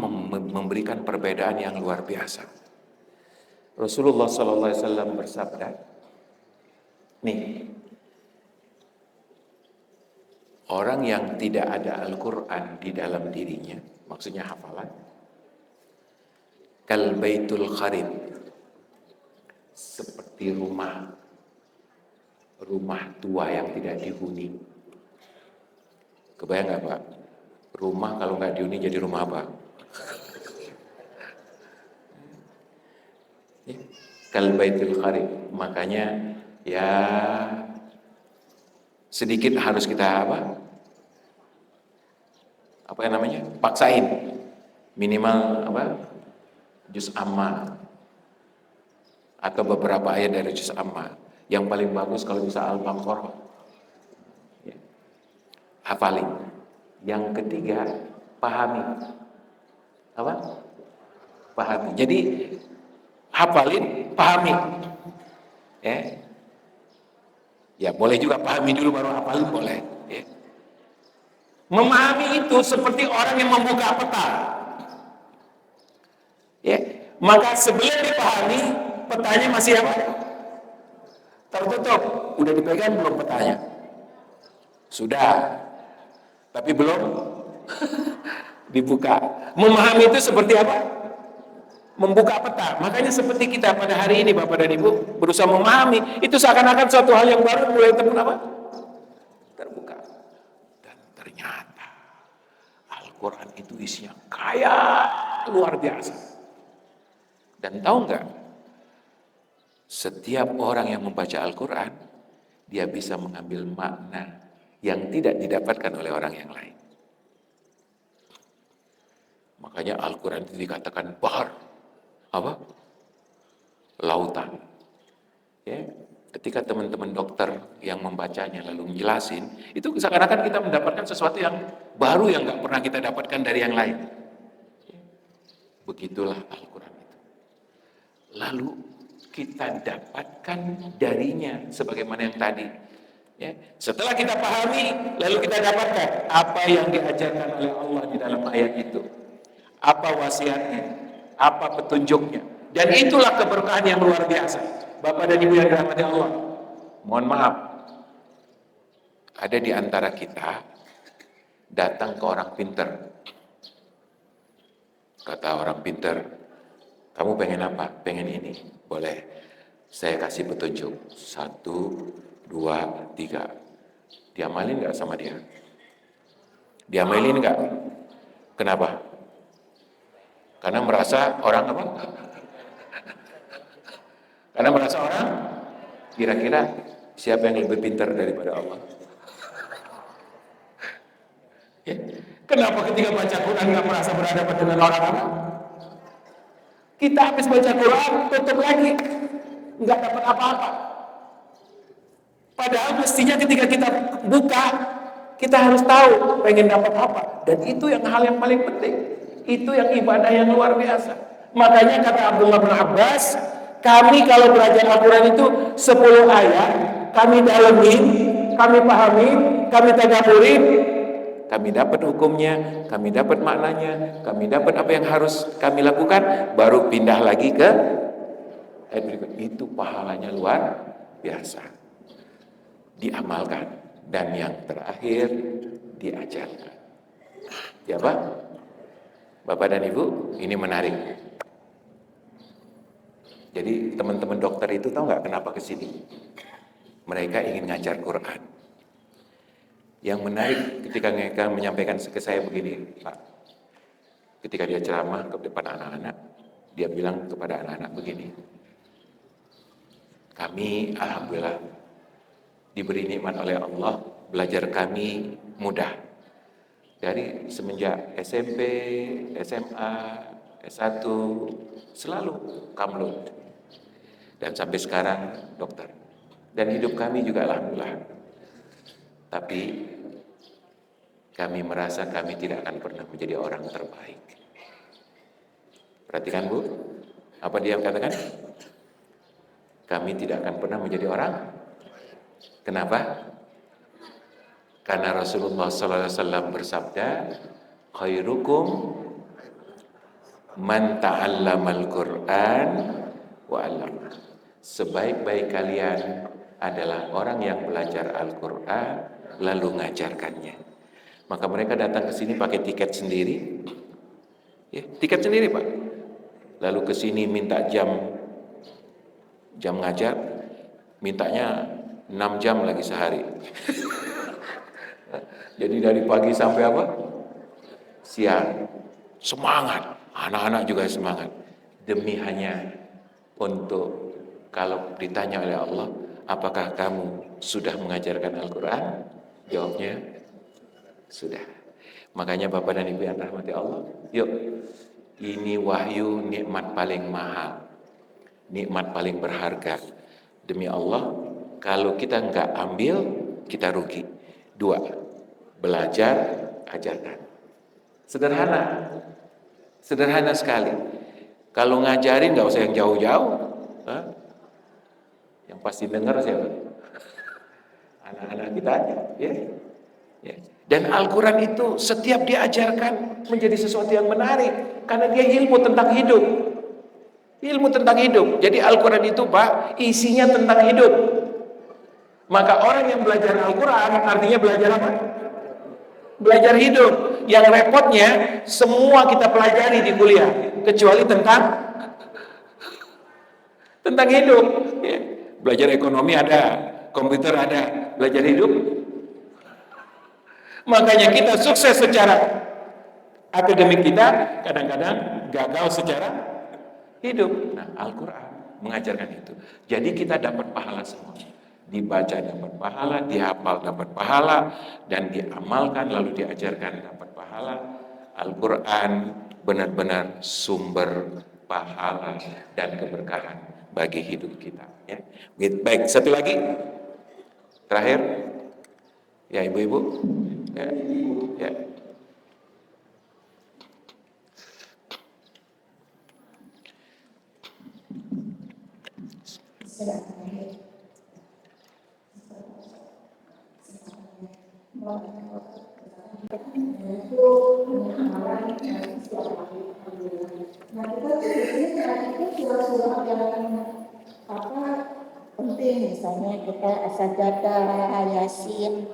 memberikan perbedaan yang luar biasa. Rasulullah SAW bersabda, nih, orang yang tidak ada Al-Quran di dalam dirinya, maksudnya hafalan, kal baitul kharib, seperti rumah tua yang tidak dihuni. Kebayang nggak Pak? Rumah kalau nggak dihuni jadi rumah apa? Kal baitul kharib. Makanya ya sedikit harus kita apa yang namanya? Paksain. Minimal apa? Juz amma atau beberapa ayat dari juz amma. Yang paling bagus kalau bisa Al-Baqarah. Ya. Hafalin. Yang ketiga, pahami. Apa? Pahami. Jadi hafalin, pahami. Ya, boleh juga pahami dulu baru hafalin boleh. Ya. Memahami itu seperti orang yang membuka peta. Ya, maka sebelum dipahami, petanya masih apa? Tertutup. Udah dipegang belum petanya? Sudah. Tapi belum dibuka. Memahami itu seperti apa? Membuka peta. Makanya seperti kita pada hari ini Bapak dan Ibu berusaha memahami, itu seakan-akan suatu hal yang baru mulai terbuka. Dan ternyata Al-Quran itu isinya kaya luar biasa. Dan tahu nggak? Setiap orang yang membaca Al-Quran, dia bisa mengambil makna yang tidak didapatkan oleh orang yang lain. Makanya Al-Quran itu dikatakan bahar. Apa? Lautan. Ya. Ketika teman-teman dokter yang membacanya lalu menjelasin, itu seakan-akan kita mendapatkan sesuatu yang baru yang nggak pernah kita dapatkan dari yang lain. Begitulah Al-Quran itu. Lalu kita dapatkan darinya sebagaimana yang tadi. Ya. Setelah kita pahami, lalu kita dapatkan apa yang diajarkan oleh Allah di dalam ayat itu. Apa wasiatnya, apa petunjuknya. Dan itulah keberkahan yang luar biasa. Bapak dan Ibu yang dirahmati Allah. Mohon maaf, ada di antara kita datang ke orang pinter. Kata orang pinter, kamu pengen apa? Pengen ini. Boleh, saya kasih petunjuk. 1, 2, 3. Diamalin nggak sama dia? Diamalin nggak? Kenapa? Karena merasa orang apa? Karena merasa orang kira-kira siapa yang lebih pintar daripada Allah? Ya. Kenapa ketika baca Quran nggak merasa berhadapan dengan orang apa? Kita habis baca Quran, tutup lagi, nggak dapat apa-apa. Padahal mestinya ketika kita buka, kita harus tahu pengen dapat apa. Dan itu hal yang paling penting. Itu yang ibadah yang luar biasa. Makanya kata Abdullah bin Abbas, kami kalau belajar Al-Quran itu 10 ayat, kami dalemin, kami pahami, kami tadabburin, kami dapat hukumnya, kami dapat maknanya, kami dapat apa yang harus kami lakukan, baru pindah lagi ke ayat berikut. Itu pahalanya luar biasa. Diamalkan. Dan yang terakhir, diajarkan. Ya Pak? Bapak dan Ibu, ini menarik. Jadi teman-teman dokter itu tahu nggak kenapa ke sini? Mereka ingin ngajar Quran. Yang menarik ketika mereka menyampaikan ke saya begini, Pak, Ketika dia ceramah ke depan anak-anak, dia bilang kepada anak-anak begini, kami alhamdulillah diberi nikmat oleh Allah, belajar kami mudah. Dari semenjak SMP, SMA, S1, selalu kamlud. Dan sampai sekarang dokter. Dan hidup kami juga alhamdulillah. Tapi kami merasa kami tidak akan pernah menjadi orang terbaik. Perhatikan Bu, apa dia katakan? Kami tidak akan pernah menjadi orang. Kenapa? Karena Rasulullah SAW bersabda, khairukum man ta'allamal Qur'an wa 'allama. Sebaik-baik kalian adalah orang yang belajar Al-Qur'an lalu mengajarkannya. Maka mereka datang ke sini pakai tiket sendiri. Ya, tiket sendiri, Pak. Lalu ke sini minta jam ngajar, mintanya 6 jam lagi sehari. Jadi dari pagi sampai apa? Siang. Semangat. Anak-anak juga semangat. Demi hanya untuk kalau ditanya oleh Allah, apakah kamu sudah mengajarkan Al-Quran? Jawabnya, sudah. Makanya Bapak dan Ibu yang rahmati Allah, yuk, ini wahyu nikmat paling mahal, nikmat paling berharga. Demi Allah, kalau kita nggak ambil, kita rugi. 2, belajar, ajarkan. Sederhana, sederhana sekali. Kalau ngajarin nggak usah yang jauh-jauh. Yang pasti dengar siapa? Anak-anak kita aja, ya. Dan Al-Quran itu setiap diajarkan menjadi sesuatu yang menarik karena dia ilmu tentang hidup. Ilmu tentang hidup. Jadi Al-Quran itu Pak, isinya tentang hidup. Maka orang yang belajar Al-Quran artinya belajar apa? Belajar hidup. Yang repotnya semua kita pelajari di kuliah kecuali tentang hidup. Ya. Belajar ekonomi ada, komputer ada, belajar hidup. Makanya kita sukses secara akademik kita, kadang-kadang gagal secara hidup. Nah, Al-Quran mengajarkan itu. Jadi kita dapat pahala semua. Dibaca dapat pahala, dihafal dapat pahala, dan diamalkan lalu diajarkan dapat pahala. Al-Quran benar-benar sumber pahala dan keberkahan bagi hidup kita. Ya. Baik, satu lagi, terakhir, ya ibu-ibu, ya. Nah, kita tuh biasanya perhatikan surah-surah yang penting, misalnya kita As-Sajdah, Yasin,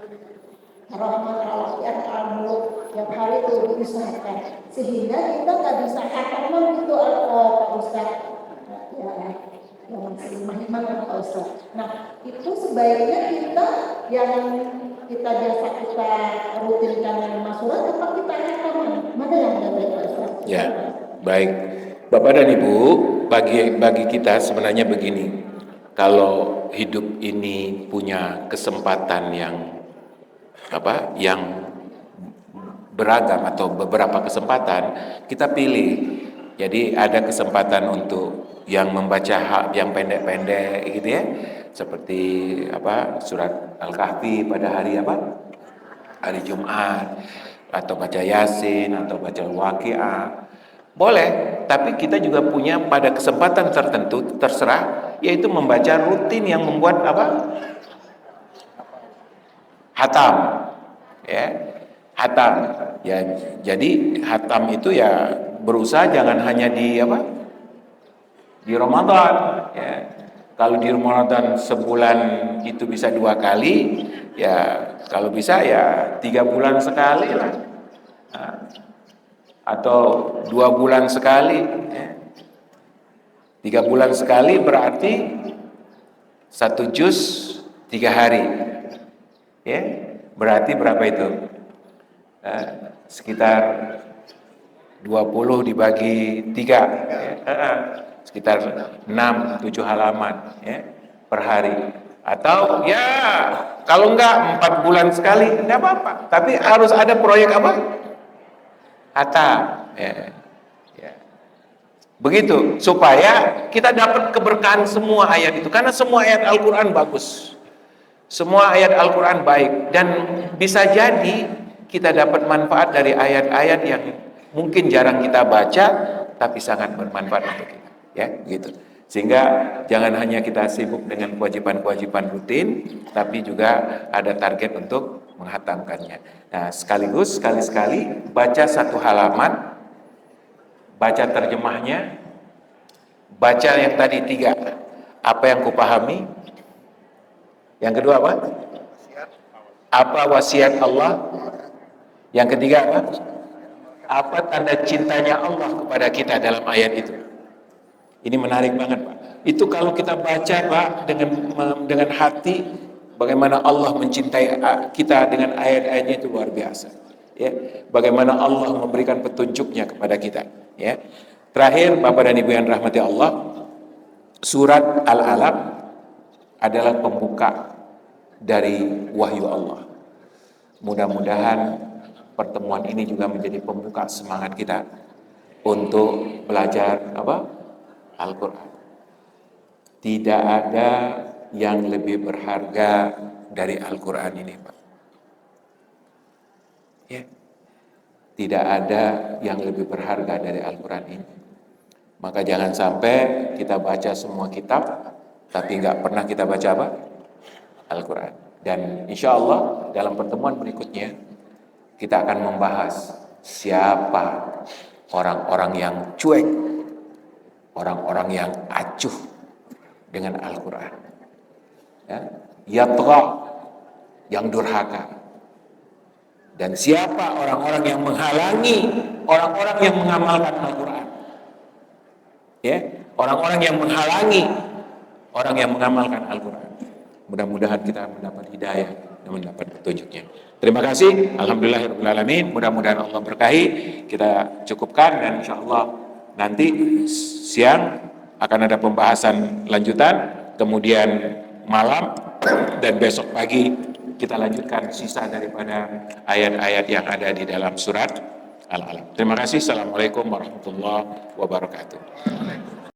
Rahman, Al-Waqiah, Al-Mulk, yang hari itu diusahakan sehingga kita nggak bisa hafal gitu Pak Ustaz. Ya, yang masih mahimah Pak Ustaz. Nah, itu sebaiknya kita yang kita biasa kita rutinkan lima surat, apa kita hafal mana yang lebih Pak Ustaz? Ya, baik. Bapak dan Ibu, bagi kita sebenarnya begini. Kalau hidup ini punya kesempatan yang beragam atau beberapa kesempatan, kita pilih. Jadi ada kesempatan untuk yang membaca yang pendek-pendek gitu ya. Seperti surat Al-Kahfi pada hari hari Jumat, atau baca Yasin, atau baca Al-Waqiah. Boleh, tapi kita juga punya pada kesempatan tertentu, terserah, yaitu membaca rutin yang membuat hatam. Ya, hatam. Ya, jadi hatam itu ya berusaha jangan hanya di Ramadan. Ya. Kalau di Ramadan sebulan itu bisa 2 kali, ya kalau bisa ya 3 bulan sekali lah. Nah, atau 2 bulan sekali. Ya. 3 bulan sekali berarti 1 juz 3 hari. Ya, berarti berapa itu? Sekitar 20 dibagi 3, sekitar 6-7 halaman ya, per hari. Atau ya kalau enggak 4 bulan sekali enggak apa-apa. Tapi harus ada proyek apa? Hatam. Ya. Ya. Begitu supaya kita dapat keberkahan semua ayat itu. Karena semua ayat Al-Quran bagus. Semua ayat Al-Quran baik. Dan bisa jadi kita dapat manfaat dari ayat-ayat yang mungkin jarang kita baca, tapi sangat bermanfaat untuk kita. Ya, gitu. Sehingga jangan hanya kita sibuk dengan kewajiban-kewajiban rutin, tapi juga ada target untuk menghatamkannya. Nah, sekaligus sekali-sekali baca satu halaman, baca terjemahnya, baca yang tadi 3, apa yang kupahami, yang kedua apa? Apa wasiat Allah, yang ketiga apa? Apa tanda cintanya Allah kepada kita dalam ayat itu. Ini menarik banget, Pak. Itu kalau kita baca, Pak, dengan hati, bagaimana Allah mencintai kita dengan ayat-ayatnya itu luar biasa. Ya, bagaimana Allah memberikan petunjuknya kepada kita. Ya, terakhir, Bapak dan Ibu yang rahmati Allah, surat Al-Alaq adalah pembuka dari wahyu Allah. Mudah-mudahan pertemuan ini juga menjadi pembuka semangat kita untuk belajar apa? Al-Quran. Tidak ada yang lebih berharga dari Al-Quran ini, Pak. Ya. Tidak ada yang lebih berharga dari Al-Quran ini. Maka jangan sampai kita baca semua kitab, tapi nggak pernah kita baca apa? Al-Quran. Dan insya Allah dalam pertemuan berikutnya, kita akan membahas siapa orang-orang yang cuek, orang-orang yang acuh dengan Al-Quran. Ya, yatgha, yang durhaka. Dan siapa orang-orang yang menghalangi orang-orang yang mengamalkan Al-Quran. Ya, orang-orang yang menghalangi orang yang mengamalkan Al-Quran. Mudah-mudahan kita mendapat hidayah dan mendapat petunjuknya. Terima kasih. Alhamdulillahirrahmanirrahim. Mudah-mudahan Allah berkahi. Kita cukupkan dan insya Allah nanti siang akan ada pembahasan lanjutan, kemudian malam dan besok pagi kita lanjutkan sisa daripada ayat-ayat yang ada di dalam surat Al-Alaq. Terima kasih. Assalamualaikum warahmatullahi wabarakatuh.